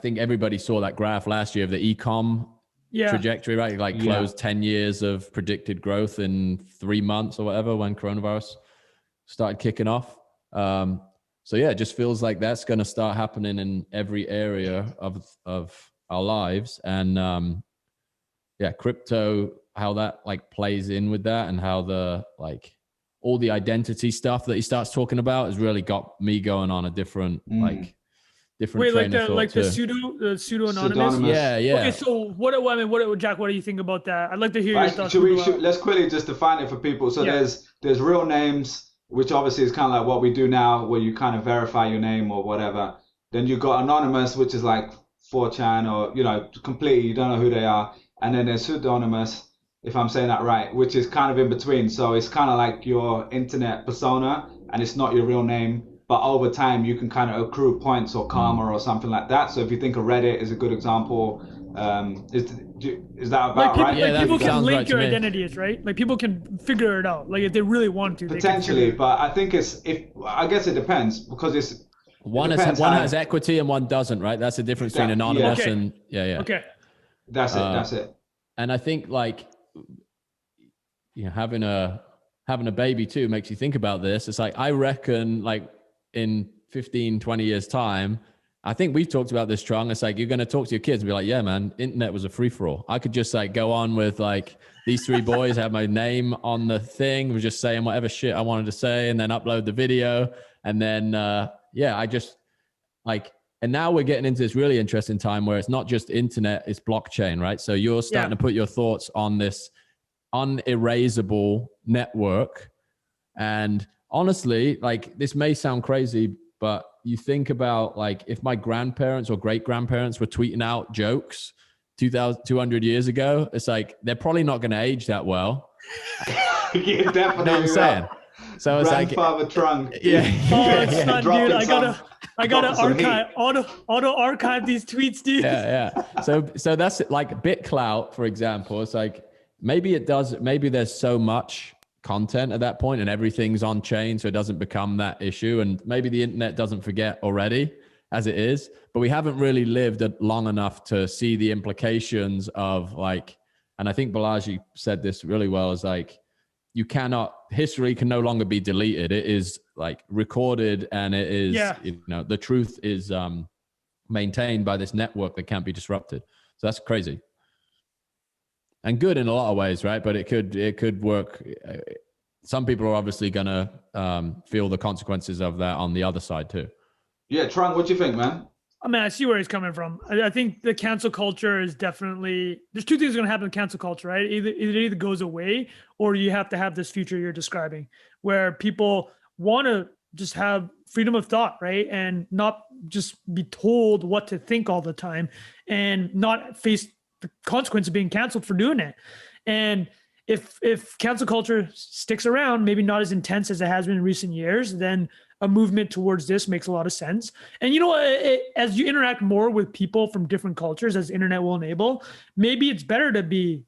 think everybody saw that graph last year of the e-com trajectory, right? Like closed 10 years of predicted growth in 3 months or whatever when coronavirus started kicking off. So yeah, it just feels like that's going to start happening in every area of our lives. And yeah, crypto, how that like plays in with that, and how the like all the identity stuff that he starts talking about has really got me going on a different different train of thought. Like the pseudo anonymous. Yeah. Okay, so what Jack, what do you think about that? I'd like to hear your thoughts. Let's quickly just define it for people. So there's real names, which obviously is kind of like what we do now, where you kind of verify your name or whatever. Then you've got anonymous, which is like 4chan, or completely you don't know who they are. And then there's pseudonymous, if I'm saying that right, which is kind of in between. So it's kind of like your internet persona, and it's not your real name. But over time, you can kind of accrue points or karma or something like that. So if you think of Reddit is a good example, is that about right? Like people can link your identities, right? Like people can figure it out. Like if they really want to. Potentially, but I think I guess it depends, because it's one has equity and one doesn't, right? That's the difference between anonymous and Okay. That's it. And I think like having a baby too makes you think about this. It's like, I reckon like in 15, 20 years time, I think we've talked about this, Trung. It's like, you're going to talk to your kids and be like, yeah, man, internet was a free for all. I could just like go on with like these 3 boys, have my name on the thing, was just saying whatever shit I wanted to say, and then upload the video. And then, I just like, and now we're getting into this really interesting time where it's not just internet, it's blockchain, right? So you're starting to put your thoughts on this unerasable network. And honestly, like, this may sound crazy, but you think about like, if my grandparents or great grandparents were tweeting out jokes 200 years ago, it's like, they're probably not going to age that well. Yeah, definitely. You know what I'm saying? So it's like grandfather Trung. Yeah. Oh, it's not, dude. I gotta auto archive these tweets, dude. Yeah. So that's like Bitclout, for example. It's like, maybe there's so much content at that point and everything's on chain, so it doesn't become that issue. And maybe the internet doesn't forget already as it is, but we haven't really lived long enough to see the implications of like, and I think Balaji said this really well, is like, history can no longer be deleted. It is like recorded, and it is, the truth is maintained by this network that can't be disrupted. So that's crazy. And good in a lot of ways, right? But it could work. Some people are obviously gonna feel the consequences of that on the other side too. Yeah, Trung, what do you think, man? I mean, I see where he's coming from. I think the cancel culture is definitely, there's two things going to happen in cancel culture, right? It either goes away, or you have to have this future you're describing where people want to just have freedom of thought, right? And not just be told what to think all the time and not face the consequence of being canceled for doing it. And if cancel culture sticks around, maybe not as intense as it has been in recent years, then a movement towards this makes a lot of sense. And as you interact more with people from different cultures, as the internet will enable, maybe it's better to be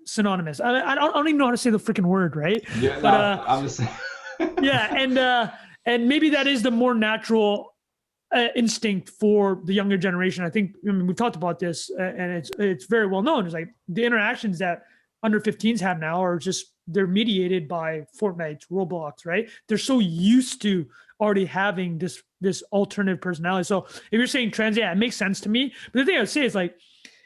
synonymous. I don't even know how to say the freaking word, right? Yeah, but, I'm just saying. Yeah, and maybe that is the more natural instinct for the younger generation. I think we've talked about this, and it's very well known. It's like the interactions that under 15s have now are just, they're mediated by Fortnite, Roblox, right? They're so used to already having this alternative personality. So if you're saying trends, yeah, it makes sense to me. But the thing I would say is, like,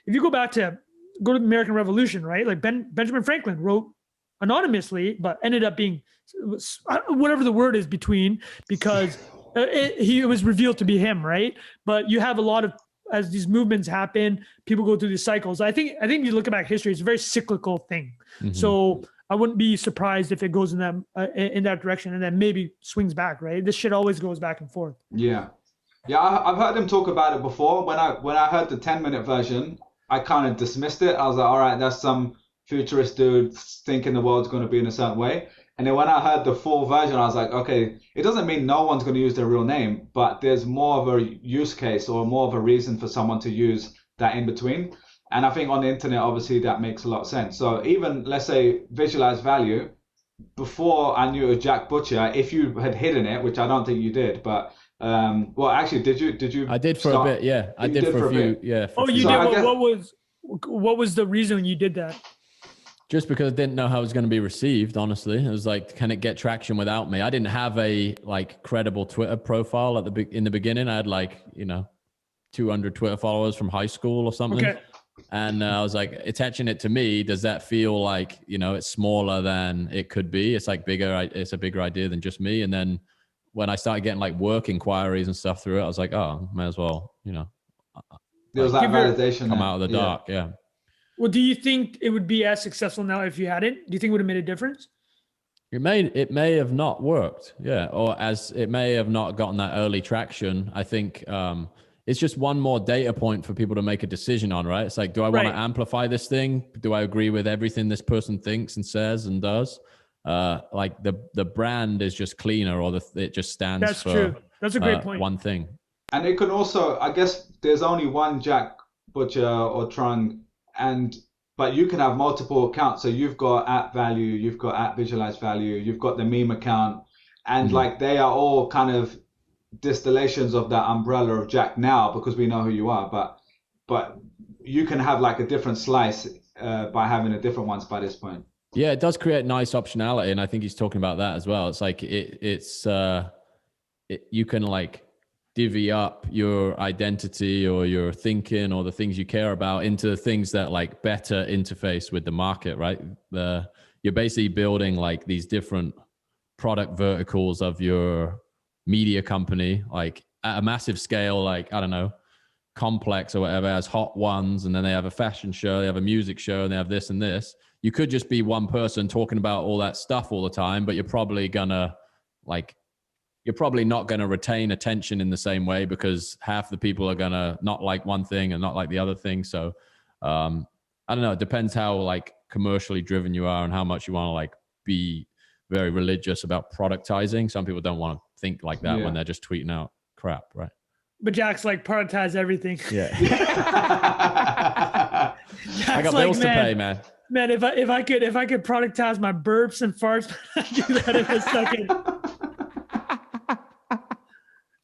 if you go to the American Revolution, right? Like Benjamin Franklin wrote anonymously, but ended up being whatever the word is between, because it was revealed to be him, right? But you have a lot of, as these movements happen, people go through these cycles. I think you look back history, it's a very cyclical thing. Mm-hmm. So I wouldn't be surprised if it goes in that direction and then maybe swings back, right? This shit always goes back and forth. Yeah. I've heard him talk about it before. When I heard the 10-minute version, I kind of dismissed it. I was like, all right, that's some futurist dude thinking the world's going to be in a certain way. And then when I heard the full version, I was like, okay, it doesn't mean no one's going to use their real name, but there's more of a use case or more of a reason for someone to use that in between. And I think on the internet, obviously, that makes a lot of sense. So even, let's say, visualize value, before I knew it was Jack Butcher, if you had hidden it, which I don't think you did, but, well, actually, did you? I did for a bit, yeah. I did for a few, yeah. You did? What was the reason you did that? Just because I didn't know how it was going to be received, honestly. It was like, can it get traction without me? I didn't have a credible Twitter profile in the beginning. I had 200 Twitter followers from high school or something. Okay. And I was like, attaching it to me, does that feel like, it's smaller than it could be? It's like bigger. It's a bigger idea than just me. And then when I started getting work inquiries and stuff through it, I was like, oh, may as well, there was that validation. Come out of the dark. Yeah. Well, do you think it would be as successful now if you hadn't? Do you think it would have made a difference? It may have not worked, yeah, or as it may have not gotten that early traction. I think it's just one more data point for people to make a decision on, right? It's like, do I want to amplify this thing? Do I agree with everything this person thinks and says and does? The brand is just cleaner, or it just stands That's for true. That's a great point. One thing. And it could also, I guess, there's only one Jack Butcher or Trung. But you can have multiple accounts. So you've got at value, you've got at visualize value, you've got the meme account, and they are all kind of distillations of that umbrella of Jack now, because we know who you are. But you can have a different slice by having a different ones by this point. Yeah, it does create nice optionality, and I think he's talking about that as well. It's like you can divvy up your identity or your thinking or the things you care about into things that better interface with the market, right? You're basically building these different product verticals of your media company, at a massive scale, I don't know, Complex or whatever has hot ones, and then they have a fashion show, they have a music show, and they have this and this. You could just be one person talking about all that stuff all the time, but you're probably not going to retain attention in the same way, because half the people are going to not like one thing and not like the other thing. So I don't know. It depends how commercially driven you are and how much you want to be very religious about productizing. Some people don't want to think like that when they're just tweeting out crap, right? But Jack's productize everything. Yeah. I got bills to pay, man. Man, if I could productize my burps and farts, I'd do that in a second.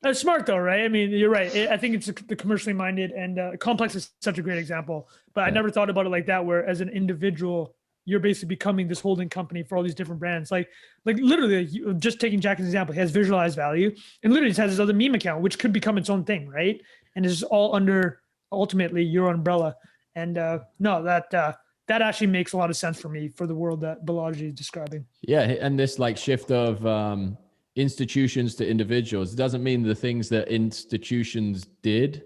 That's smart though, right? I mean, you're right. I think it's the commercially minded, and Complex is such a great example. But I never thought about it like that, where as an individual, you're basically becoming this holding company for all these different brands. Like literally, just taking Jack as an example, he has visualized value, and literally just has his other meme account, which could become its own thing, right? And it's all under ultimately your umbrella. And no, that actually makes a lot of sense for me for the world that Balaji is describing. Yeah, and this like shift of institutions to individuals, it doesn't mean the things that institutions did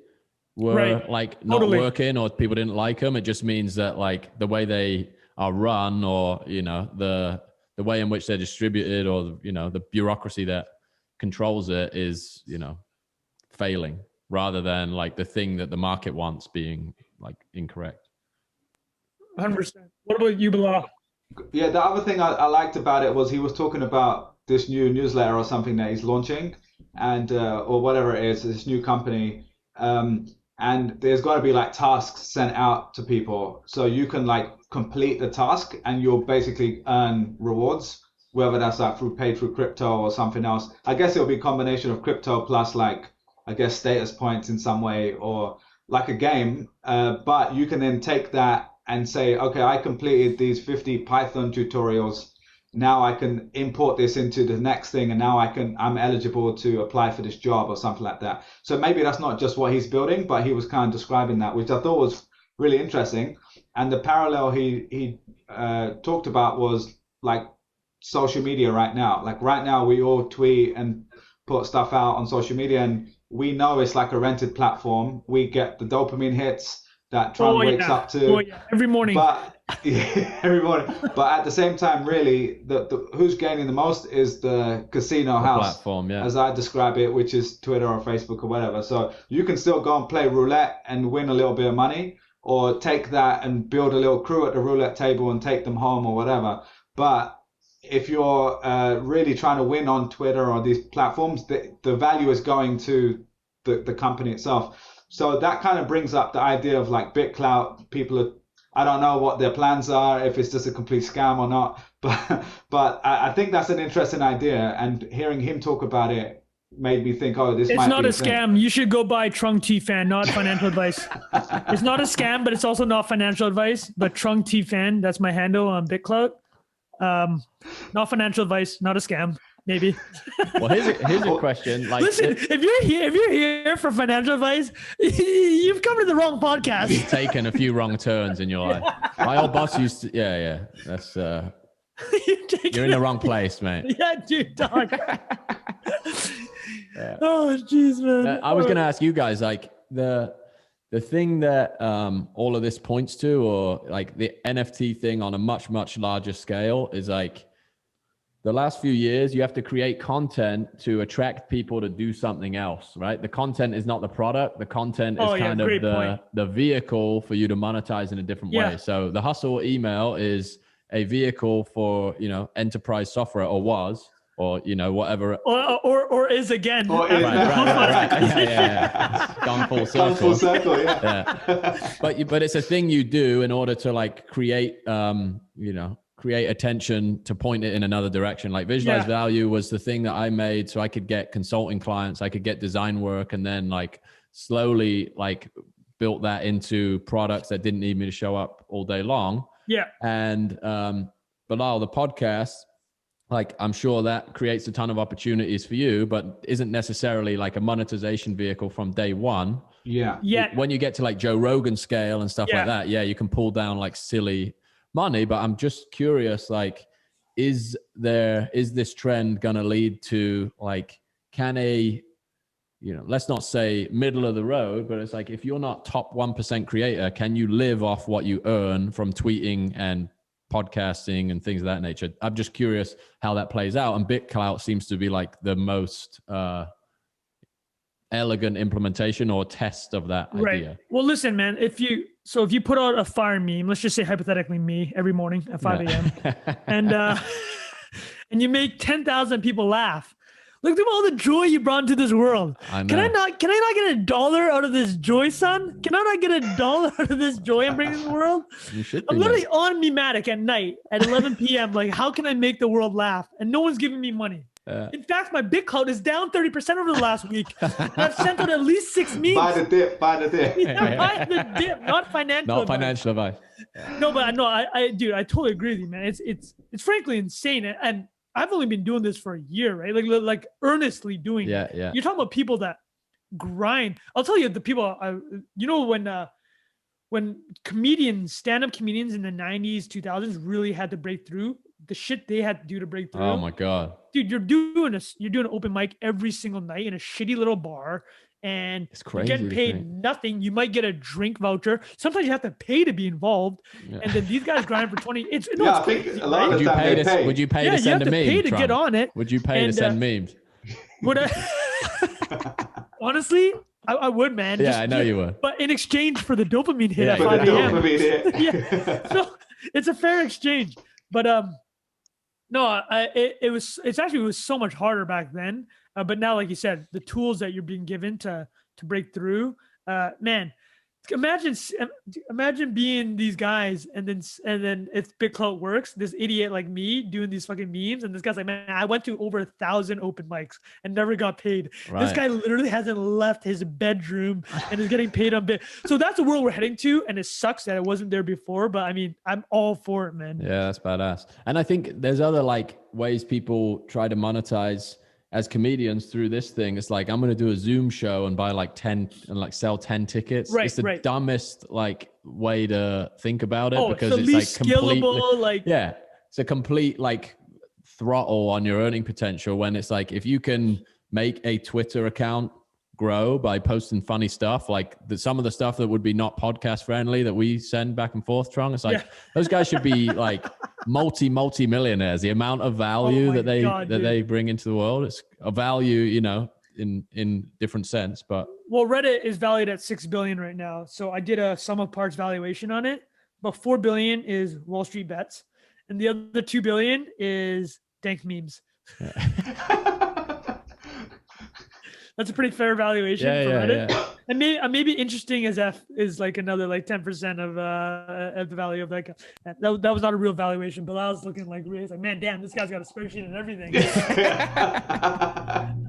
were like not working or people didn't like them. It just means that like the way they are run, or the way in which they're distributed, or the bureaucracy that controls it is failing, rather than like the thing that the market wants being like incorrect. 100%. What about you, Bilal? Yeah, the other thing I liked about it was he was talking about this new newsletter or something that he's launching, and or whatever it is, this new company. And there's got to be like tasks sent out to people, so you can like complete the task and you'll basically earn rewards, whether that's like paid through crypto or something else. I guess it'll be a combination of crypto plus like, I guess, status points in some way, or like a game. But you can then take that and say, okay, I completed these 50 Python tutorials. Now I can import this into the next thing, and now I'm eligible to apply for this job or something like that. So maybe that's not just what he's building, but he was kind of describing that, which I thought was really interesting. And the parallel he talked about was like social media right now. Like right now we all tweet and put stuff out on social media, and we know it's like a rented platform. We get the dopamine hits that Trump wakes up to every morning. But every morning. But at the same time, really, the who's gaining the most is the casino house platform, as I describe it, which is Twitter or Facebook or whatever. So you can still go and play roulette and win a little bit of money, or take that and build a little crew at the roulette table and take them home or whatever. But if you're really trying to win on Twitter or these platforms, the value is going to the company itself. So that kind of brings up the idea of like Bitclout. People are, I don't know what their plans are, if it's just a complete scam or not, but I think that's an interesting idea, and hearing him talk about it made me think, oh, this might be. It's not a scam. You should go buy Trung Phan, not financial advice. It's not a scam, but it's also not financial advice. But Trung Phan, that's my handle on Bitclout. Not financial advice, not a scam. Maybe. Well, here's a question. Like, listen, if you're here for financial advice, you've come to the wrong podcast. You've taken a few wrong turns in your life. My old boss used to, yeah. That's you're in the wrong place, mate. Yeah, dude, dog. Oh, jeez, man. I was going to ask you guys, like the thing that all of this points to, or like the NFT thing on a much, much larger scale, is like, the last few years, you have to create content to attract people to do something else, right? The content is not the product. The content is kind of the vehicle for you to monetize in a different way. So the hustle email is a vehicle for, enterprise software, or was, or, whatever. Or is again. Right. Yeah. Gone full circle. Gone full circle, yeah. But it's a thing you do in order to like create, create attention to point it in another direction. Like visualized value was the thing that I made so I could get consulting clients, I could get design work, and then like slowly like built that into products that didn't need me to show up all day long. Yeah. And Bilal, the podcast, like I'm sure that creates a ton of opportunities for you, but isn't necessarily like a monetization vehicle from day one. Yeah. When you get to like Joe Rogan scale and stuff like that, you can pull down like silly money. But I'm just curious, like, is this trend going to lead to like, can a, let's not say middle of the road, but it's like, if you're not top 1% creator, can you live off what you earn from tweeting and podcasting and things of that nature? I'm just curious how that plays out. And Bitclout seems to be like the most elegant implementation or test of that idea. Well, listen, man, if you put out a Fyre meme, let's just say hypothetically me every morning at 5 a.m. and you make 10,000 people laugh. Look at all the joy you brought into this world. Can I not get $1 out of this joy, son? Can I not get $1 out of this joy I'm bringing to the world? You should. I'm literally on Mematic at night at 11 p.m. Like, how can I make the world laugh? And no one's giving me money. In fact, my Bitclout is down 30% over the last week. And I've sent out at least 6 memes. Buy the dip. Buy the dip, not financial advice. No, but no, dude, I totally agree with you, man. It's frankly insane. And I've only been doing this for a year, right? Like earnestly doing it. Yeah. You're talking about people that grind. I'll tell you, the people, when stand-up comedians in the 90s, 2000s really had to break through, the shit they had to do to break through. Oh my God. Dude, you're doing an open mic every single night in a shitty little bar, and it's crazy, you're getting paid nothing. You might get a drink voucher. Sometimes you have to pay to be involved. Yeah. And then these guys grind for 20. It's crazy, a lot of time would you pay to send a meme? You have to pay to get on it. Would you pay to send memes? Would I? Honestly, I would, man. Yeah, I know you would. But in exchange for the dopamine hit at 5 a.m. Yeah. So it's a fair exchange. But no, it was so much harder back then. But now, like you said, the tools that you're being given to break through, man. Imagine being these guys, and then if Bitclout works, this idiot like me doing these fucking memes, and this guy's like, man, I went to over 1,000 open mics and never got paid. Right. This guy literally hasn't left his bedroom and is getting paid on bit. So that's the world we're heading to, and it sucks that it wasn't there before. But I mean, I'm all for it, man. Yeah, that's badass. And I think there's other ways people try to monetize as comedians through this thing. It's like, I'm going to do a Zoom show and buy 10 and sell 10 tickets. Right, it's the dumbest way to think about it, it's because the least scalable, yeah, it's a complete throttle on your earning potential, when it's like, if you can make a Twitter account grow by posting funny stuff, some of the stuff that would be not podcast friendly that we send back and forth, Trung, it's those guys should be multi millionaires. The amount of value that they bring into the world, it's a value, in different sense. But Reddit is valued at 6 billion right now. So I did a sum of parts valuation on it. About 4 billion is Wall Street bets, and the other 2 billion is dank memes. That's a pretty fair valuation for Reddit. Yeah. And maybe interesting is another 10% of the value of that. That was not a real valuation, but I was looking he's like, man, damn, this guy's got a spreadsheet and everything.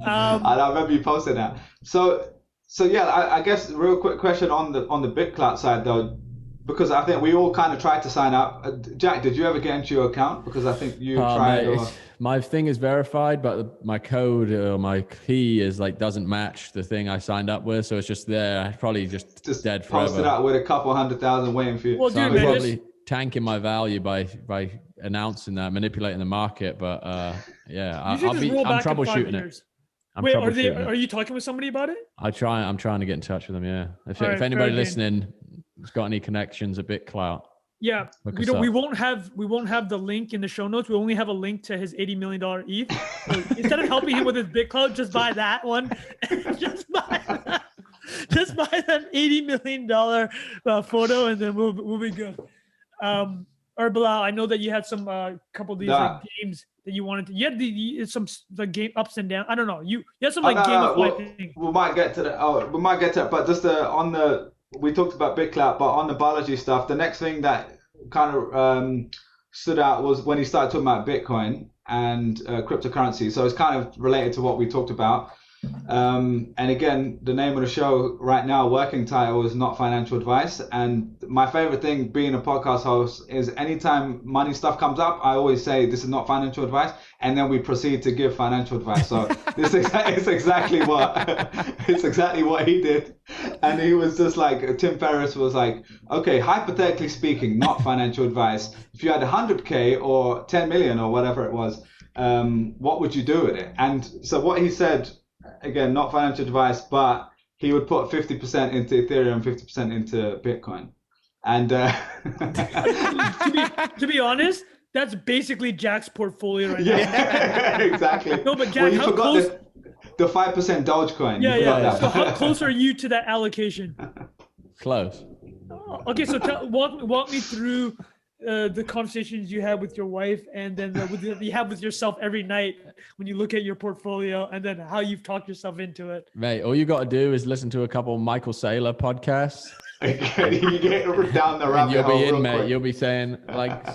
I remember you posted that. So yeah, I guess real quick question on the Bitclout side though, because I think we all kind of tried to sign up. Jack, did you ever get into your account? Because I think you tried. My thing is verified, but my code or my key is doesn't match the thing I signed up with, so it's just there. I probably just dead forever. Posted out with a couple 100,000 waiting for you. Well, so dude, I'm probably tanking my value by announcing that, manipulating the market. But I'm troubleshooting it. Wait, are you talking with somebody about it? I'm trying to get in touch with them. Yeah. If anybody listening has got any connections at Bitclout. Yeah, we won't have the link in the show notes. We only have a link to his $80 million ETH. So instead of helping him with his Bitclout, just buy that one. just buy that $80 million photo, and then we'll be good. Or Bilal, I know that you had some couple of these games that you wanted to. You had some game ups and downs. I don't know. You had some game of life thing. We might get to that. But just we talked about Bitclout, but on the Balaji stuff, the next thing that kind of stood out was when he started talking about Bitcoin and cryptocurrency. So it's kind of related to what we talked about. And again, the name of the show right now, working title, is Not Financial Advice. And my favorite thing being a podcast host is anytime money stuff comes up, I always say this is not financial advice, and then we proceed to give financial advice. So this is exactly what he did. And he was just Tim Ferriss was like, okay, hypothetically speaking, not financial advice, if you had 100K or 10 million or whatever it was, what would you do with it? And so what he said, again, not financial advice, but he would put 50% into Ethereum, 50% into Bitcoin. And to be honest, that's basically Jack's portfolio right now. Yeah, exactly. No, but Jack, how close? The 5% Dogecoin. Yeah. So how close are you to that allocation? Close. Okay, so walk me through the conversations you have with your wife, and then you have with yourself every night when you look at your portfolio, and then how you've talked yourself into it. Mate, all you got to do is listen to a couple of Michael Saylor podcasts. You get down the rabbit hole. You'll be in, mate. You'll be saying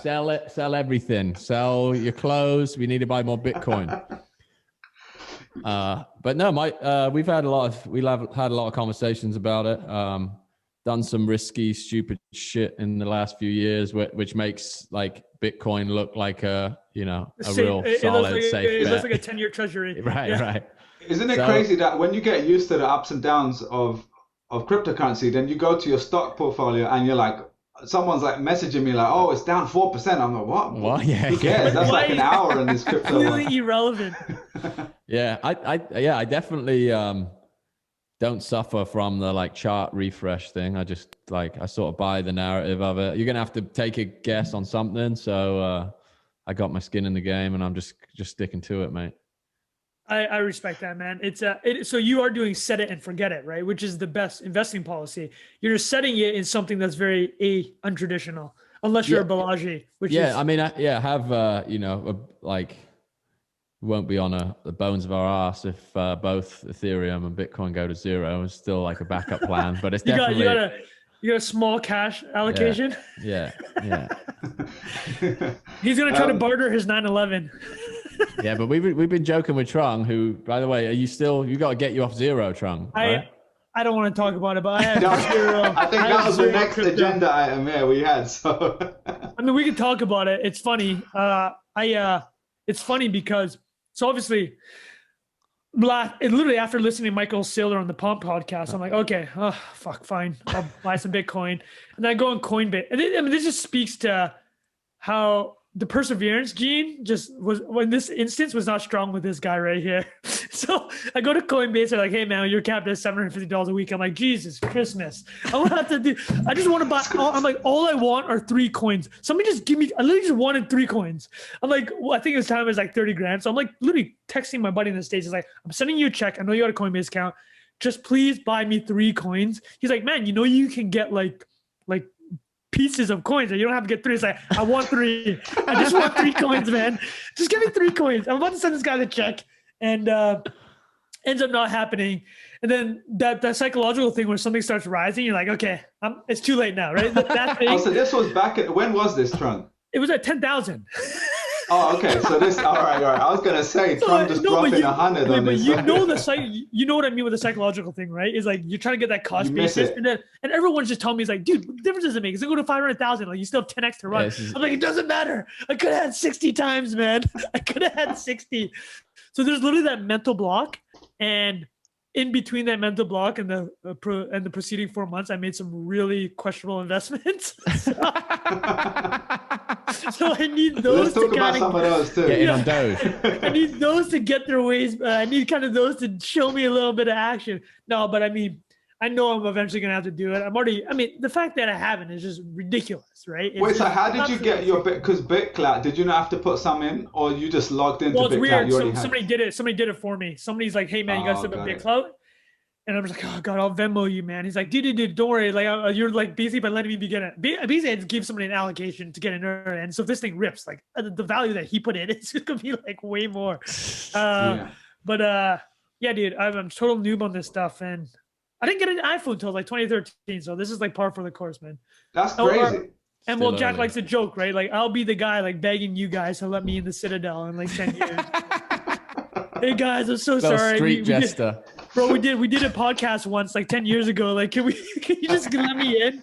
sell everything, sell your clothes. We need to buy more Bitcoin. But no, we've had a lot of conversations about it. Done some risky, stupid shit in the last few years, which makes like Bitcoin look like a real solid, safe bet. It looks like a 10-year treasury. Right. Isn't it crazy that when you get used to the ups and downs of cryptocurrency, then you go to your stock portfolio and you're like, someone's like messaging me like, oh, it's down 4%. I'm like, what? Well, yeah, who cares? That's like an hour in this crypto. Completely irrelevant. Yeah, I definitely don't suffer from the like chart refresh thing. I just I sort of buy the narrative of it. You're gonna have to take a guess on something, so I got my skin in the game, and I'm just sticking to it, mate. I respect that, man. So you are doing set it and forget it, right? Which is the best investing policy. You're just setting it in something that's very untraditional, unless you're a Balaji. I mean, I have like won't be on the bones of our ass if both Ethereum and Bitcoin go to zero. It's still like a backup plan, but it's definitely you got a small cash allocation. Yeah. He's gonna try to barter his 911. Yeah, but we've been joking with Trung, who, by the way, you got to get you off zero, Trung. Right? I don't want to talk about it, but I have zero. I think that was the next agenda item we had. So I mean, we could talk about it. It's funny. It's funny because obviously, literally after listening to Michael Saylor on the Pump podcast, I'm like, okay, fine, I'll buy some Bitcoin, and I go on Coinbase, and this just speaks to how the perseverance gene in this instance was not strong with this guy right here. So I go to Coinbase, they're like, hey man, you're capped at $750 a week. I'm like, Jesus Christmas. I just want to buy, I'm like, all I want are 3 coins. Somebody just give me, I literally just wanted 3 coins. I'm like, I think this time it was like 30 grand. So I'm like literally texting my buddy in the States. He's like, I'm sending you a check. I know you got a Coinbase account. Just please buy me 3 coins. He's like, man, you can get like pieces of coins, and you don't have to get 3. It's like, I want 3. I just want 3 coins, man. Just give me 3 coins. I'm about to send this guy the check, and ends up not happening. And then that psychological thing where something starts rising, you're like, okay, it's too late now, right? That thing. So this was when was this, Trung? It was at 10,000. Oh, okay. So this, all right. I was gonna say, Trump just dropping 100 on this. You know what I mean with the psychological thing, right? Is like you're trying to get that cost basis, and everyone's just telling me, is like, dude, what difference does it make? It's gonna go to 500,000. Like you still have 10x to run. I'm like, it doesn't matter. I could have had 60 times, man. I could have had 60. So there's literally that mental block, and in between that mental block and the preceding 4 months, I made some really questionable investments. So I need those. Let's talk about some of those too. Get in on Doge. I need those to get their ways. I need kind of those to show me a little bit of action. No, but I mean, I know I'm eventually going to have to do it. The fact that I haven't is just ridiculous, right? Wait, so how did you get your because Bitclout, did you not have to put some in, or you just logged into Bitclout? It's weird. Somebody did it. Somebody did it for me. Somebody's like, hey man, you got to set up Bitclout. And I'm just like, oh God, I'll Venmo you, man. He's like, dude, don't worry. Like, you're like busy by letting me begin it. Basically, I just give somebody an allocation to get in there. And so if this thing rips, like the value that he put in, it's just gonna be like way more. But yeah, dude, I'm a total noob on this stuff, and I didn't get an iPhone until like 2013. So this is like par for the course, man. That's crazy. And well, Jack likes to joke, right? Like, I'll be the guy like begging you guys to let me in the Citadel in like 10 years. Hey guys, I'm so sorry. Street jester. Bro, we did a podcast once, like 10 years ago. Like, can you just let me in?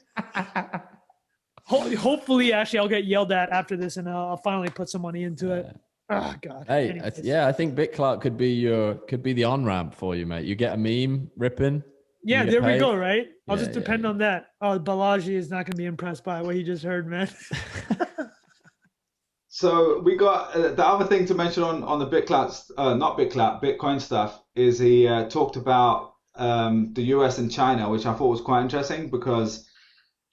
Hopefully, actually, I'll get yelled at after this, and I'll finally put some money into it. Oh God. Hey, I think Bitclout could be the on ramp for you, mate. You get a meme ripping. Yeah, there we go. Right. I'll just depend on that. Oh, Balaji is not going to be impressed by what he just heard, man. So we got the other thing to mention on the Bitcoin stuff is he talked about the US and China, which I thought was quite interesting because,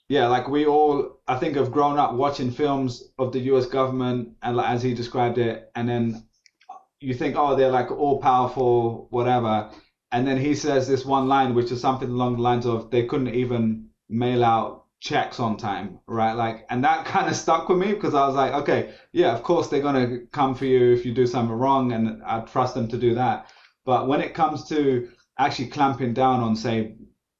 like we all, I think, have grown up watching films of the US government and like, as he described it, and then you think, oh, they're like all powerful, whatever. And then he says this one line, which is something along the lines of they couldn't even mail out checks on time, right? Like, and that kind of stuck with me because I was like, okay, yeah, of course they're going to come for you if you do something wrong, and I trust them to do that. But when it comes to actually clamping down on, say,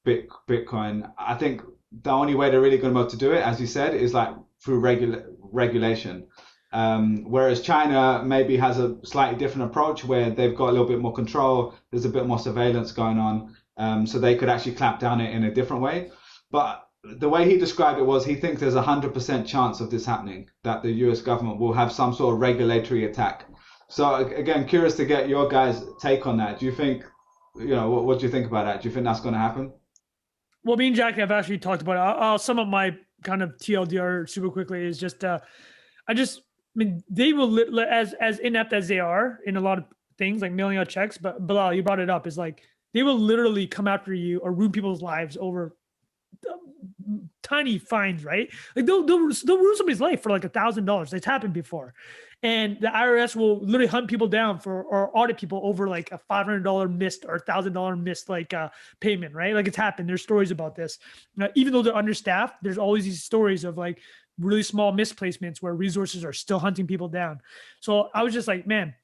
Bitcoin, I think the only way they're really going to be able to do it, as you said, is like through regulation. Whereas China maybe has a slightly different approach where they've got a little bit more control. There's a bit more surveillance going on, so they could actually clamp down it in a different way. But the way he described it was he thinks there's a 100% chance of this happening, that the US government will have some sort of regulatory attack. So again, curious to get your guys' take on that. Do you think, what do you think about that? Do you think that's going to happen? Well, me and Jack have actually talked about it. I'll sum up my kind of TLDR super quickly. Is just, I mean, they will, as inept as they are in a lot of things, like mailing out checks. But Bilal, you brought it up, is like they will literally come after you or ruin people's lives over tiny fines, right? Like they'll ruin somebody's life for like $1,000. It's happened before. And the IRS will literally hunt people down or audit people over like a $500 missed or $1,000 missed payment, right? Like it's happened. There's stories about this. Even though they're understaffed, there's always these stories of like really small misplacements where resources are still hunting people down. So I was just like, man,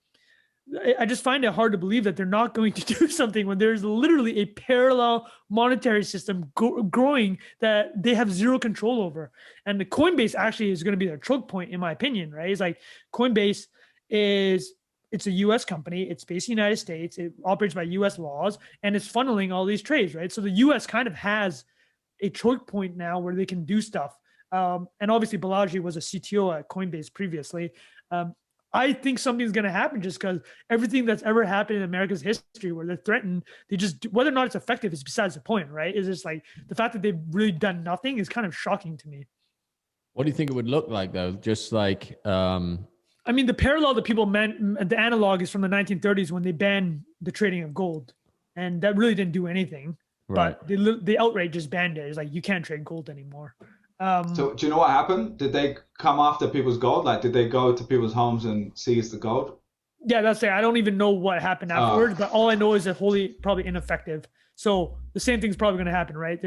I just find it hard to believe that they're not going to do something when there's literally a parallel monetary system growing that they have zero control over. And the Coinbase actually is going to be their choke point, in my opinion, right? It's like Coinbase it's a US company. It's based in the United States. It operates by US laws, and it's funneling all these trades, right? So the US kind of has a choke point now where they can do stuff. And obviously Balaji was a CTO at Coinbase previously. I think something's going to happen just because everything that's ever happened in America's history where they're threatened, they just, whether or not it's effective is besides the point, right? It's just like the fact that they've really done nothing is kind of shocking to me. What do you think it would look like though? Just like, I mean, the parallel that people meant, the analog is from the 1930s when they banned the trading of gold, and that really didn't do anything. right. But the outright just banned it. It's like, you can't trade gold anymore. So do you know what happened? Did they come after people's gold? Like, did they go to people's homes and seize the gold? Yeah, that's it. I don't even know what happened afterwards, but all I know is that probably ineffective. So the same thing's probably going to happen, right?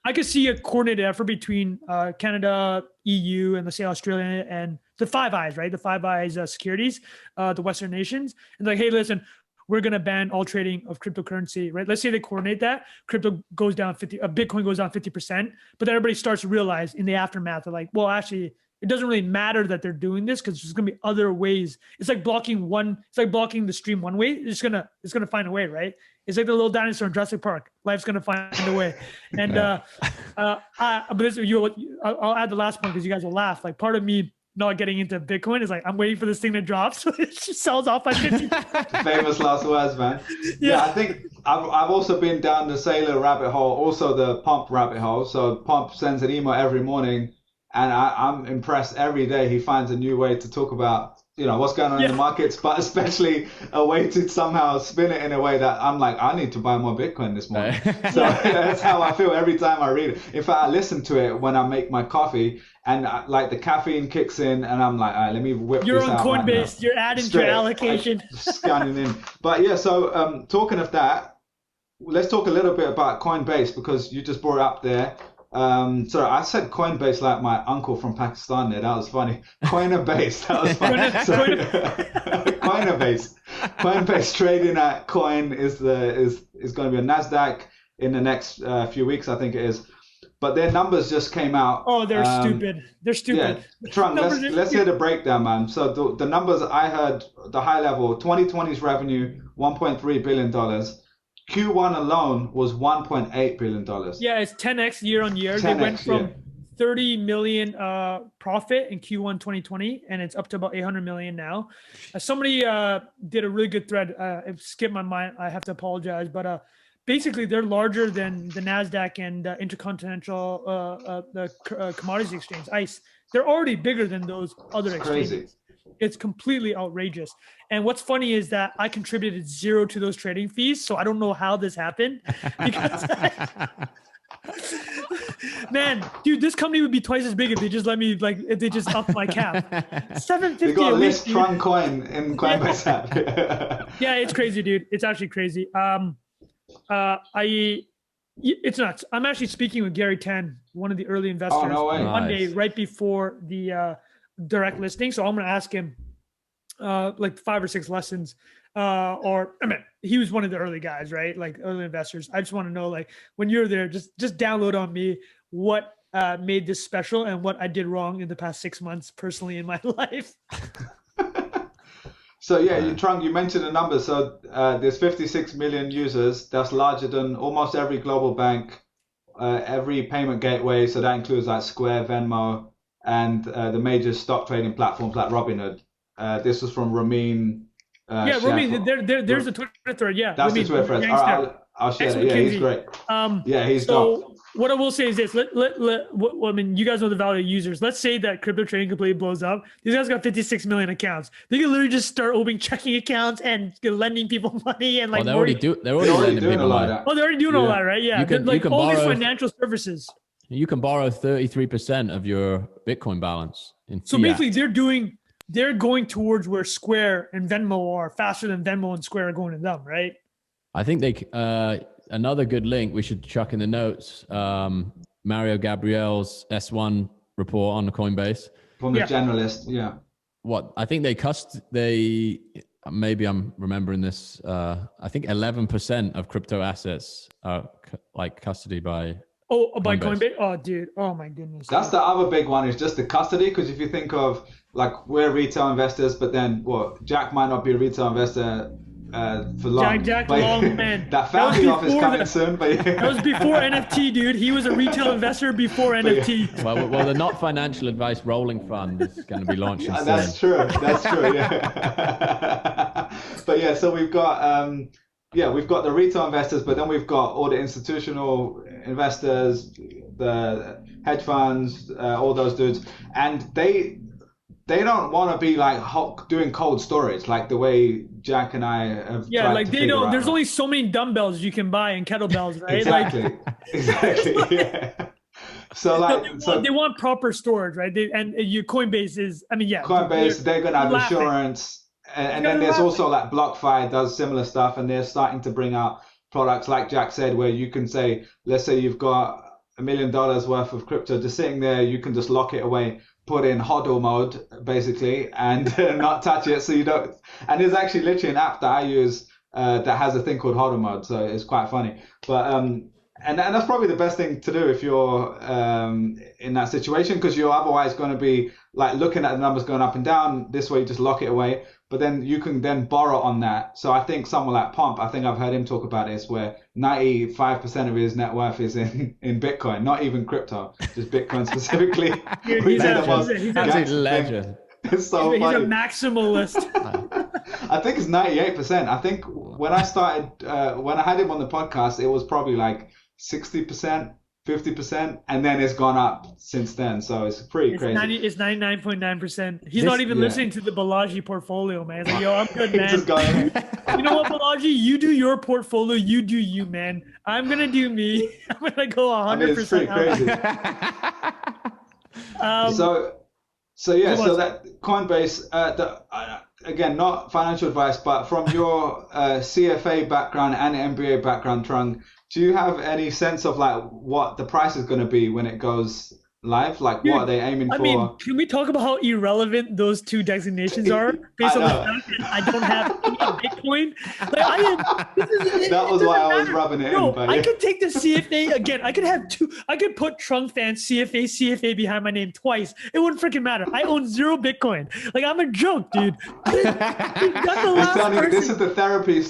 I could see a coordinated effort between Canada, EU, and let's say Australia and the Five Eyes, right? The Five Eyes securities, the Western nations. And like, hey, listen, we're going to ban all trading of cryptocurrency, right? Let's say they coordinate that. Crypto goes down Bitcoin goes down 50%, but then everybody starts to realize in the aftermath, they're like, well, actually, it doesn't really matter that they're doing this because there's going to be other ways. It's like blocking the stream one way. It's going to find a way, right? It's like the little dinosaur in Jurassic Park. Life's going to find a way. And I'll add the last point because you guys will laugh. Like part of me not getting into Bitcoin is like, I'm waiting for this thing to drop so it just sells off by 50. Famous last words, man. Yeah, I think I've also been down the Sailor rabbit hole, also the Pump rabbit hole. So Pump sends an email every morning, and I'm impressed every day he finds a new way to talk about what's going on in the markets, but especially a way to somehow spin it in a way that I'm like, I need to buy more Bitcoin this morning. So that's how I feel every time I read it. In fact, I listen to it when I make my coffee, and like the caffeine kicks in, and I'm like, all right, let me whip You're this on out. Coinbase. Right, you're adding to your allocation. Scanning in. But yeah, so talking of that, let's talk a little bit about Coinbase because you just brought it up there. Sorry, I said Coinbase like my uncle from Pakistan there. That was funny. Coinbase, that was funny. Coinbase. Coinbase trading at Coin is going to be on NASDAQ in the next few weeks, I think it is. But their numbers just came out. Oh, they're stupid. They're stupid. Yeah, Trung, let's hear the breakdown, man. So the numbers I heard, the high level, 2020's revenue, $1.3 billion. Q1 alone was $1.8 billion. Yeah, it's 10x year on year. They went from 30 million profit in Q1 2020, and it's up to about 800 million now. Somebody did a really good thread. It skipped my mind. I have to apologize, but basically they're larger than the NASDAQ and Intercontinental the Commodities Exchange, ICE. They're already bigger than those other exchanges. Crazy. It's completely outrageous. And what's funny is that I contributed zero to those trading fees. So I don't know how this happened. Because man, dude, this company would be twice as big if they just let me, if they just upped my cap. $750 they got a list Tron coin in Coinbase app. Yeah, it's crazy, dude. It's actually crazy. It's nuts. I'm actually speaking with Gary Tan, one of the early investors, Monday, right before the direct listing. So I'm going to ask him like 5 or 6 lessons he was one of the early guys, right? Like early investors. I just want to know, like, when you're there, just download on me what made this special and what I did wrong in the past 6 months personally in my life. So yeah, Trung, you mentioned a number. So there's 56 million users. That's larger than almost every global bank, every payment gateway. So that includes like Square, Venmo, and the major stock trading platforms like Robinhood. This was from Ramin. Ramin, there's a Twitter thread. Yeah, that's Ramin, the Twitter thread. All right, I'll share that. Yeah, he's great. Yeah, he's dope. What I will say is this: I mean, you guys know the value of users. Let's say that crypto trading completely blows up. These guys got 56 million accounts. They can literally just start opening checking accounts and lending people money and like. They're already doing a lot of that. Oh, they're already doing all that, right? Yeah, you can all borrow, these financial services. You can borrow 33% of your Bitcoin balance in fiat. So basically, they're going towards where Square and Venmo are, faster than Venmo and Square are going to them, right? I think they. Another good link we should chuck in the notes. Mario Gabriel's S1 report on the Coinbase from the generalist. Yeah. What I think they maybe I'm remembering this. I think 11% of crypto assets are like custody by. By Coinbase. Oh, dude. Oh my goodness. That's the other big one is just the custody. Because if you think of like we're retail investors, but then Jack might not be a retail investor. For long. Jack long, man. That family office coming soon, but yeah. That was before NFT, dude. He was a retail investor before NFT. Well, the not financial advice rolling fund is going to be launched. That's true. Yeah. But yeah, so we've got the retail investors, but then we've got all the institutional investors, the hedge funds, all those dudes, and they don't want to be like doing cold storage like the way Jack and I have. Yeah, like they don't. There's only so many dumbbells you can buy and kettlebells, right? Exactly. Yeah. So they want proper storage, right? Your Coinbase is. I mean, yeah. Coinbase, they're gonna have insurance, and then there's also like BlockFi does similar stuff, and they're starting to bring out products like Jack said, where you can say, let's say you've got $1 million worth of crypto just sitting there, you can just lock it away. Put in hodl mode basically and not touch it, so you don't. And there's actually literally an app that I use that has a thing called hodl mode, so it's quite funny. But and that's probably the best thing to do if you're in that situation, because you're otherwise going to be like looking at the numbers going up and down. This way, you just lock it away. But then you can then borrow on that. So I think someone like Pomp, I think I've heard him talk about this, where 95% of his net worth is in Bitcoin, not even crypto, just Bitcoin specifically. Dude, he's a legend. It's so funny. He's a maximalist. I think it's 98%. I think when I started, when I had him on the podcast, it was probably like 60%. 50%, and then it's gone up since then. So it's pretty crazy. It's 99.9%. He's not even listening to the Balaji portfolio, man. He's like, yo, I'm good, man. You know what, Balaji? You do your portfolio. You do you, man. I'm gonna do me. I'm gonna go 100%. I mean, it's pretty crazy. So that Coinbase, again, not financial advice, but from your CFA background and MBA background, Trung, do you have any sense of like what the price is going to be when it goes live? Like, what are they aiming for? I mean, can we talk about how irrelevant those two designations are based on the fact that I don't have any Bitcoin? Like, that was why I was rubbing it in. But I could take the CFA again. I could have two. I could put Trung Phan CFA behind my name twice. It wouldn't freaking matter. I own 0 Bitcoin. Like, I'm a joke, dude. This is the therapy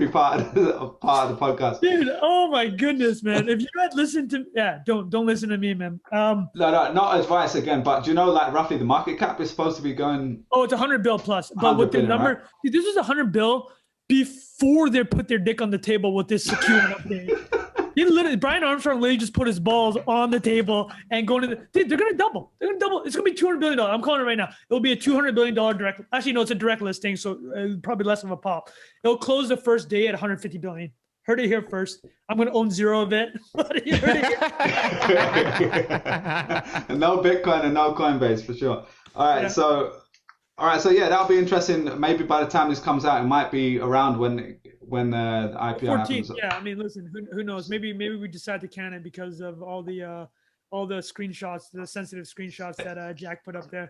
part of the podcast. Dude, oh my goodness, man. If you had listened to don't listen to me, man. No, not advice again, but do you know like roughly the market cap is supposed to be going? Oh, it's 100 bill plus. But with the number, right? Dude, this was 100 bill before they put their dick on the table with this secure update. Brian Armstrong literally just put his balls on the table and going to dude, they're gonna double. It's gonna be $200 billion. I'm calling it right now. It'll be a $200 billion direct. Actually, no, it's a direct listing, so probably less of a pop. It'll close the first day at 150 billion. Heard it here first. I'm going to own 0 of it. No Bitcoin and no Coinbase for sure. All right, so yeah, that'll be interesting. Maybe by the time this comes out, it might be around when the IPO 14, happens. Yeah, I mean, listen, who knows? Maybe we decide to can it because of all the screenshots, the sensitive screenshots that Jack put up there.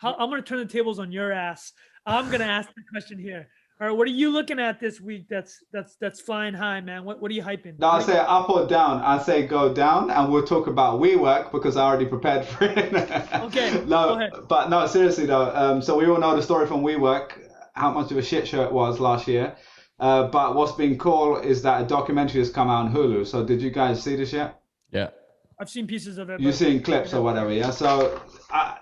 I'm going to turn the tables on your ass. I'm going to ask the question here. All right, what are you looking at this week that's flying high, man? What are you hyping? No, I say up or down. I say go down, and we'll talk about WeWork because I already prepared for it. Okay, no, go ahead. but no, seriously though. So we all know the story from WeWork, how much of a shit show it was last year. But what's been cool is that a documentary has come out on Hulu. So did you guys see this yet? Yeah. I've seen pieces of it. You've seen clips or whatever, yeah? So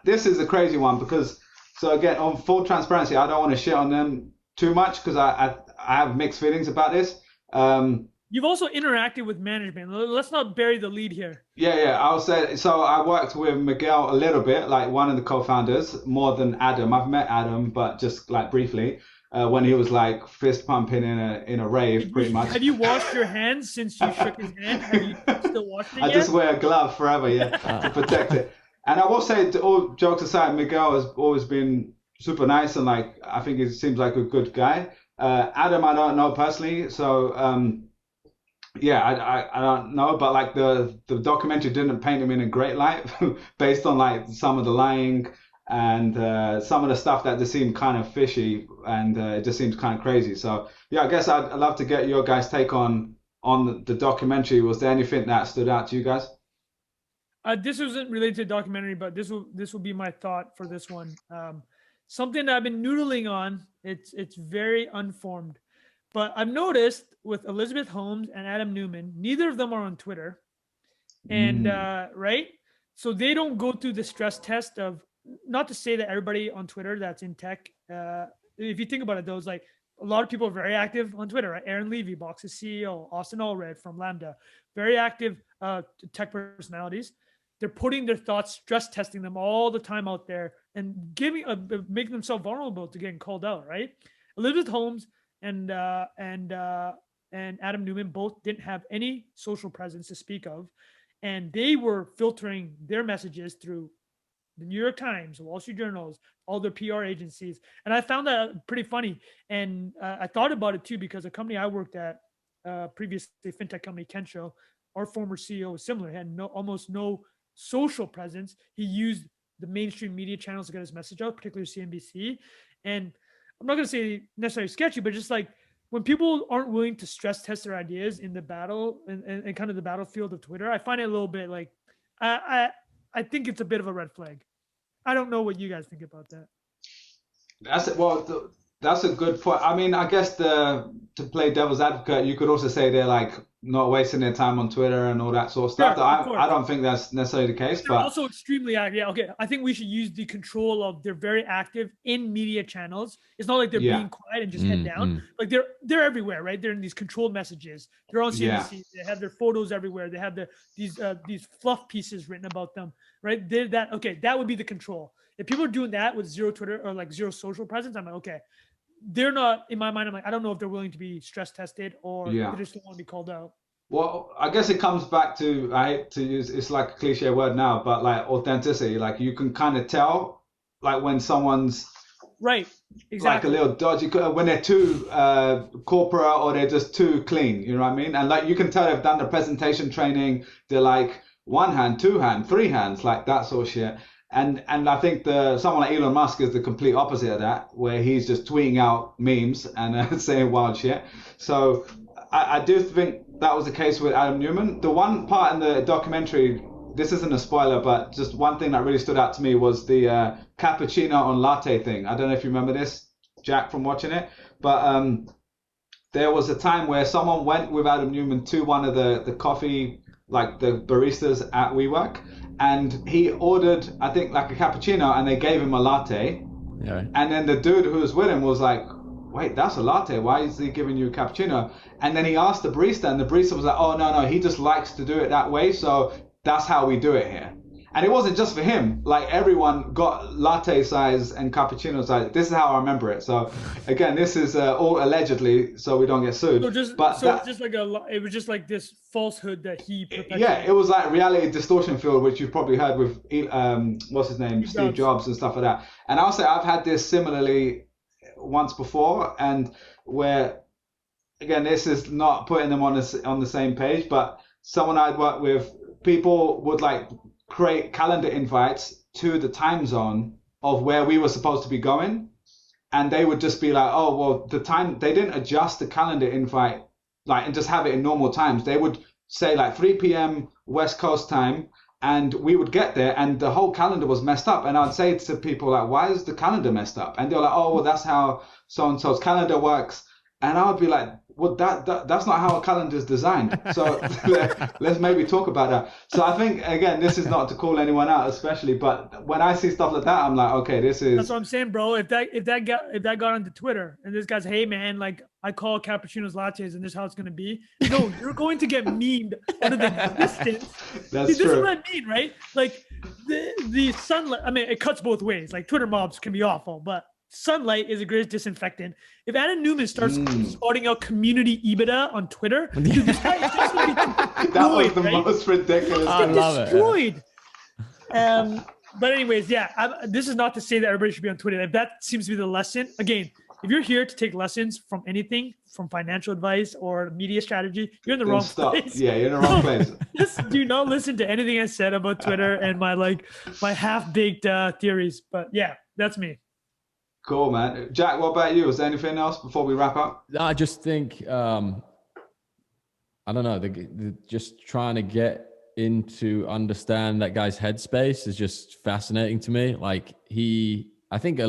this is a crazy one because, so again, on full transparency, I don't want to shit on them too much because I have mixed feelings about this. You've also interacted with management. Let's not bury the lead here. Yeah, I'll say, so I worked with Miguel a little bit, like one of the co-founders, more than Adam. I've met Adam, but just like briefly, when he was like fist pumping in a rave, pretty much. Have you washed your hands since you shook his hand? Have you still washed it yet? I just wear a glove forever, yeah, to protect it. And I will say, all jokes aside, Miguel has always been super nice, and like I think he seems like a good guy. Adam, I don't know personally, so yeah, I don't know, but like the documentary didn't paint him in a great light, based on like some of the lying and some of the stuff that just seemed kind of fishy, and it just seems kind of crazy. So yeah, I guess I'd love to get your guys' take on the documentary. Was there anything that stood out to you guys? This wasn't related to the documentary, but this will be my thought for this one. Something that I've been noodling on. It's very unformed, but I've noticed with Elizabeth Holmes and Adam Newman, neither of them are on Twitter, and right, so they don't go through the stress test of. Not to say that everybody on Twitter that's in tech, if you think about it, those like a lot of people are very active on Twitter. Right? Aaron Levy, Box's CEO, Austin Allred from Lambda, very active tech personalities. They're putting their thoughts, stress testing them all the time out there, and making themselves vulnerable to getting called out. Right? Elizabeth Holmes and Adam Newman both didn't have any social presence to speak of, and they were filtering their messages through the New York Times, Wall Street Journals, all their PR agencies. And I found that pretty funny. And I thought about it too, because a company I worked at, previously fintech company, Kensho, our former CEO was similar. He had almost no social presence. He used the mainstream media channels to get his message out, particularly CNBC. And I'm not going to say necessarily sketchy, but just like when people aren't willing to stress test their ideas in the battle and kind of the battlefield of Twitter, I find it a little bit like, I think it's a bit of a red flag. I don't know what you guys think about that. That's a good point. I mean, I guess to play devil's advocate, you could also say they're like not wasting their time on Twitter and all that sort of stuff. Sure, I don't think that's necessarily the case. They're also extremely active. Yeah, okay. I think we should use the control of they're very active in media channels. It's not like they're being quiet and just head down. Like they're everywhere, right? They're in these controlled messages. They're on CNBC. Yeah. They have their photos everywhere. They have these fluff pieces written about them, right? That would be the control. If people are doing that with zero Twitter or like zero social presence, I'm like, okay, they're not, in my mind, I'm like, I don't know if they're willing to be stress tested or they just don't want to be called out. Well, I guess it comes back to, I hate to use, it's like a cliche word now, but like authenticity. Like you can kind of tell like when someone's right, exactly, like a little dodgy, when they're too corporate or they're just too clean, you know what I mean? And like you can tell they've done the presentation training, they're like one hand, two hand, three hands, like that sort of shit. And I think someone like Elon Musk is the complete opposite of that, where he's just tweeting out memes and saying wild shit. So I do think that was the case with Adam Newman. The one part in the documentary, this isn't a spoiler, but just one thing that really stood out to me was the cappuccino on latte thing. I don't know if you remember this, Jack, from watching it, but there was a time where someone went with Adam Newman to one of the coffee, like the baristas at WeWork, and he ordered, I think, like a cappuccino, and they gave him a latte. Yeah. And then the dude who was with him was like, wait, that's a latte. Why is he giving you a cappuccino? And then he asked the barista, and the barista was like, oh, no, he just likes to do it that way. So that's how we do it here. And it wasn't just for him. Like everyone got latte size and cappuccino size. This is how I remember it. So again, this is all allegedly, so we don't get sued. So it was just like this falsehood that he perpetuated. Yeah, it was like reality distortion field, which you've probably heard with what's his name, Steve Jobs and stuff like that. And I'll say I've had this similarly once before, and where again, this is not putting them on the same page, but someone I'd worked with, people would like create calendar invites to the time zone of where we were supposed to be going, and they would just be like, oh, well, the time, they didn't adjust the calendar invite, like, and just have it in normal times. They would say like 3 p.m. West Coast time, and we would get there and the whole calendar was messed up. And I'd say to people like, why is the calendar messed up? And they're like, oh, well, that's how so-and-so's calendar works. And I would be like, well, that's not how a calendar is designed. So let's maybe talk about that. So I think, again, this is not to call anyone out, especially, but when I see stuff like that, I'm like, okay, this is. That's what I'm saying, bro. If that got onto Twitter and this guy's, hey man, like I call cappuccinos lattes and this is how it's gonna be. No, you're going to get memed out of the distance. That's See, true. this is what I mean, right? Like the sunlight. I mean, it cuts both ways. Like Twitter mobs can be awful, but sunlight is a great disinfectant. If Adam Newman starts starting out community EBITDA on Twitter, dude, this guy is just gonna be destroyed, that was the right? most ridiculous. I love destroyed. But anyways, yeah, this is not to say that everybody should be on Twitter. If that seems to be the lesson, again, if you're here to take lessons from anything, from financial advice or media strategy, you're in the wrong place. Yeah, you're in the wrong place. Just do not listen to anything I said about Twitter and my half-baked theories. But yeah, that's me. Cool, man. Jack, what about you? Is there anything else before we wrap up? I just think, I don't know, just trying to get into understand that guy's headspace is just fascinating to me. Like I think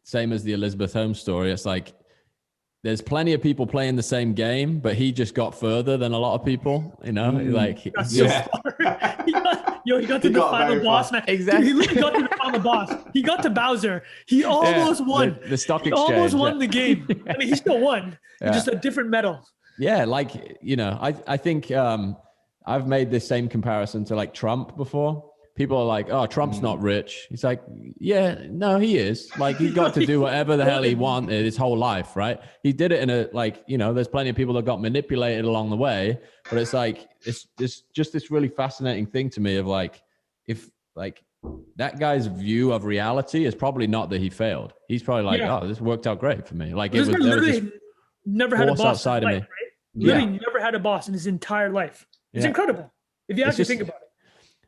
same as the Elizabeth Holmes story, it's like there's plenty of people playing the same game, but he just got further than a lot of people, you know, like he got to the final boss, man. Exactly. Dude, he literally got to the final boss. He got to Bowser. He almost won. The stock exchange. He almost won the game. I mean, he still won. Just a different medal. Yeah, like, you know, I think I've made this same comparison to like Trump before. People are like, oh, Trump's not rich. He's like, yeah, no, he is. Like, he got to do whatever the hell he wanted his whole life, right? He did it in a, like, you know, there's plenty of people that got manipulated along the way. But it's like, it's just this really fascinating thing to me of like, if like that guy's view of reality is probably not that he failed. He's probably like, oh, this worked out great for me. Like, this guy literally never had a boss outside of me. Right? Literally never had a boss in his entire life. It's incredible. If you actually think about it.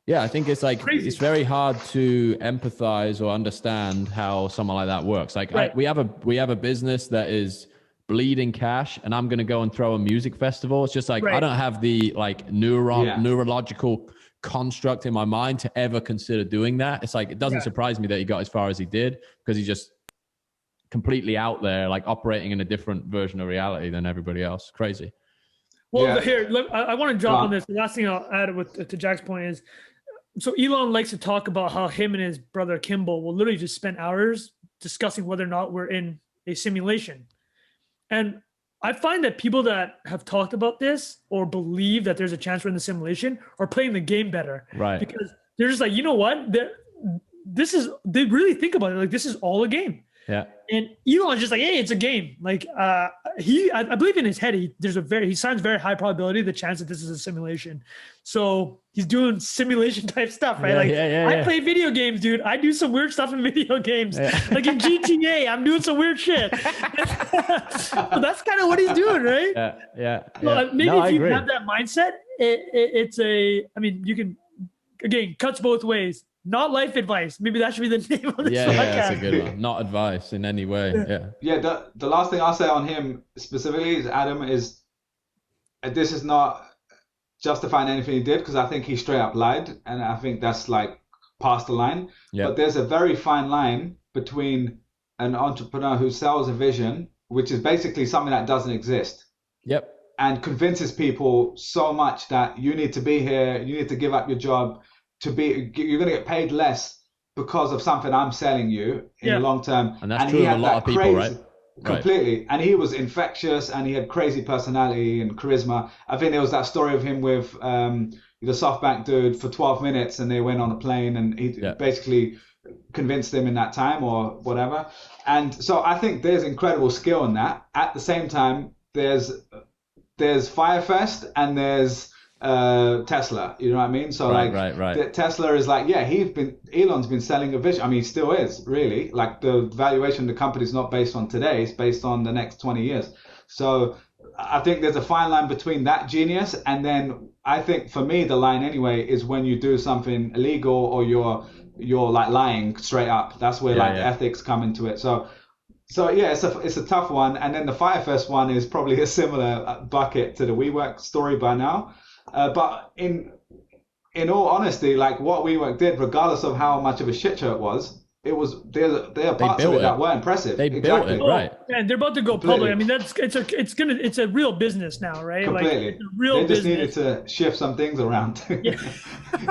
Yeah, I think it's like, crazy. It's very hard to empathize or understand how someone like that works. Like we have a business that is bleeding cash and I'm going to go and throw a music festival. It's just like, I don't have the like neurological construct in my mind to ever consider doing that. It's like, it doesn't surprise me that he got as far as he did because he's just completely out there, like operating in a different version of reality than everybody else. Crazy. Well, here, I want to jump on this. The last thing I'll add to Jack's point is, so Elon likes to talk about how him and his brother Kimball will literally just spend hours discussing whether or not we're in a simulation. And I find that people that have talked about this or believe that there's a chance we're in the simulation are playing the game better. Right. Because they're just like, you know what? They really think about it. Like, this is all a game. Yeah. And Elon's just like, hey, it's a game. Like, I believe in his head, he signs very high probability the chance that this is a simulation. So he's doing simulation type stuff, right? I play video games, dude. I do some weird stuff in video games. Like in GTA, I'm doing some weird shit. So that's kind of what he's doing, right? Yeah. Well, maybe if you have that mindset, you can, again, cuts both ways. Not life advice. Maybe that should be the name of this podcast. Yeah, that's a good one. Not advice in any way. Yeah. The last thing I'll say on him specifically is Adam is this is not justifying anything he did because I think he straight up lied and I think that's like past the line. But there's a very fine line between an entrepreneur who sells a vision, which is basically something that doesn't exist. Yep. And convinces people so much that you need to be here, you need to give up your job. You're going to get paid less because of something I'm selling you in the long term. And that's true of a lot of people, right? Completely. Right. And he was infectious and he had crazy personality and charisma. I think there was that story of him with the SoftBank dude for 12 minutes and they went on a plane and he basically convinced him in that time or whatever. And so I think there's incredible skill in that. At the same time, there's Firefest and there's Tesla, you know what I mean? So right. Tesla is like, Elon's been selling a vision. I mean, he still is really like the valuation of the company is not based on today, it's based on the next 20 years. So I think there's a fine line between that genius and then I think for me the line anyway is when you do something illegal or you're like lying straight up. That's where ethics come into it. So So yeah, it's a tough one, and then the Firefest one is probably a similar bucket to the WeWork story by now. But in all honesty, like what WeWork did, regardless of how much of a shit show it was there are parts of it that were impressive. They built it, right? And they're about to go public. I mean, it's a real business now, right? Completely. Like, it's a real they just business. needed to shift some things around. Yeah.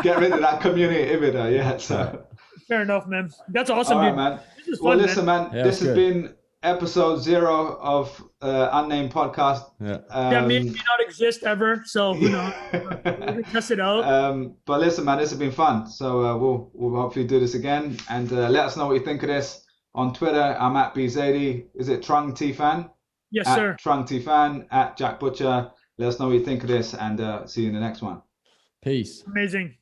Get rid of that community EBITDA. Yeah. So. Fair enough, man. That's awesome, All right, dude. man. This is Well, fun, listen, man. Yeah, this has good. been episode 0 of Unnamed Podcast. Yeah. May not exist ever, so who knows? We'll test it out. But listen, man, this has been fun. So we'll hopefully do this again, and let us know what you think of this on Twitter. I'm at B Zaidi. Is it Trung T Phan? Yes, at sir. Trung T Phan, at Jack Butcher. Let us know what you think of this, and see you in the next one. Peace. Amazing.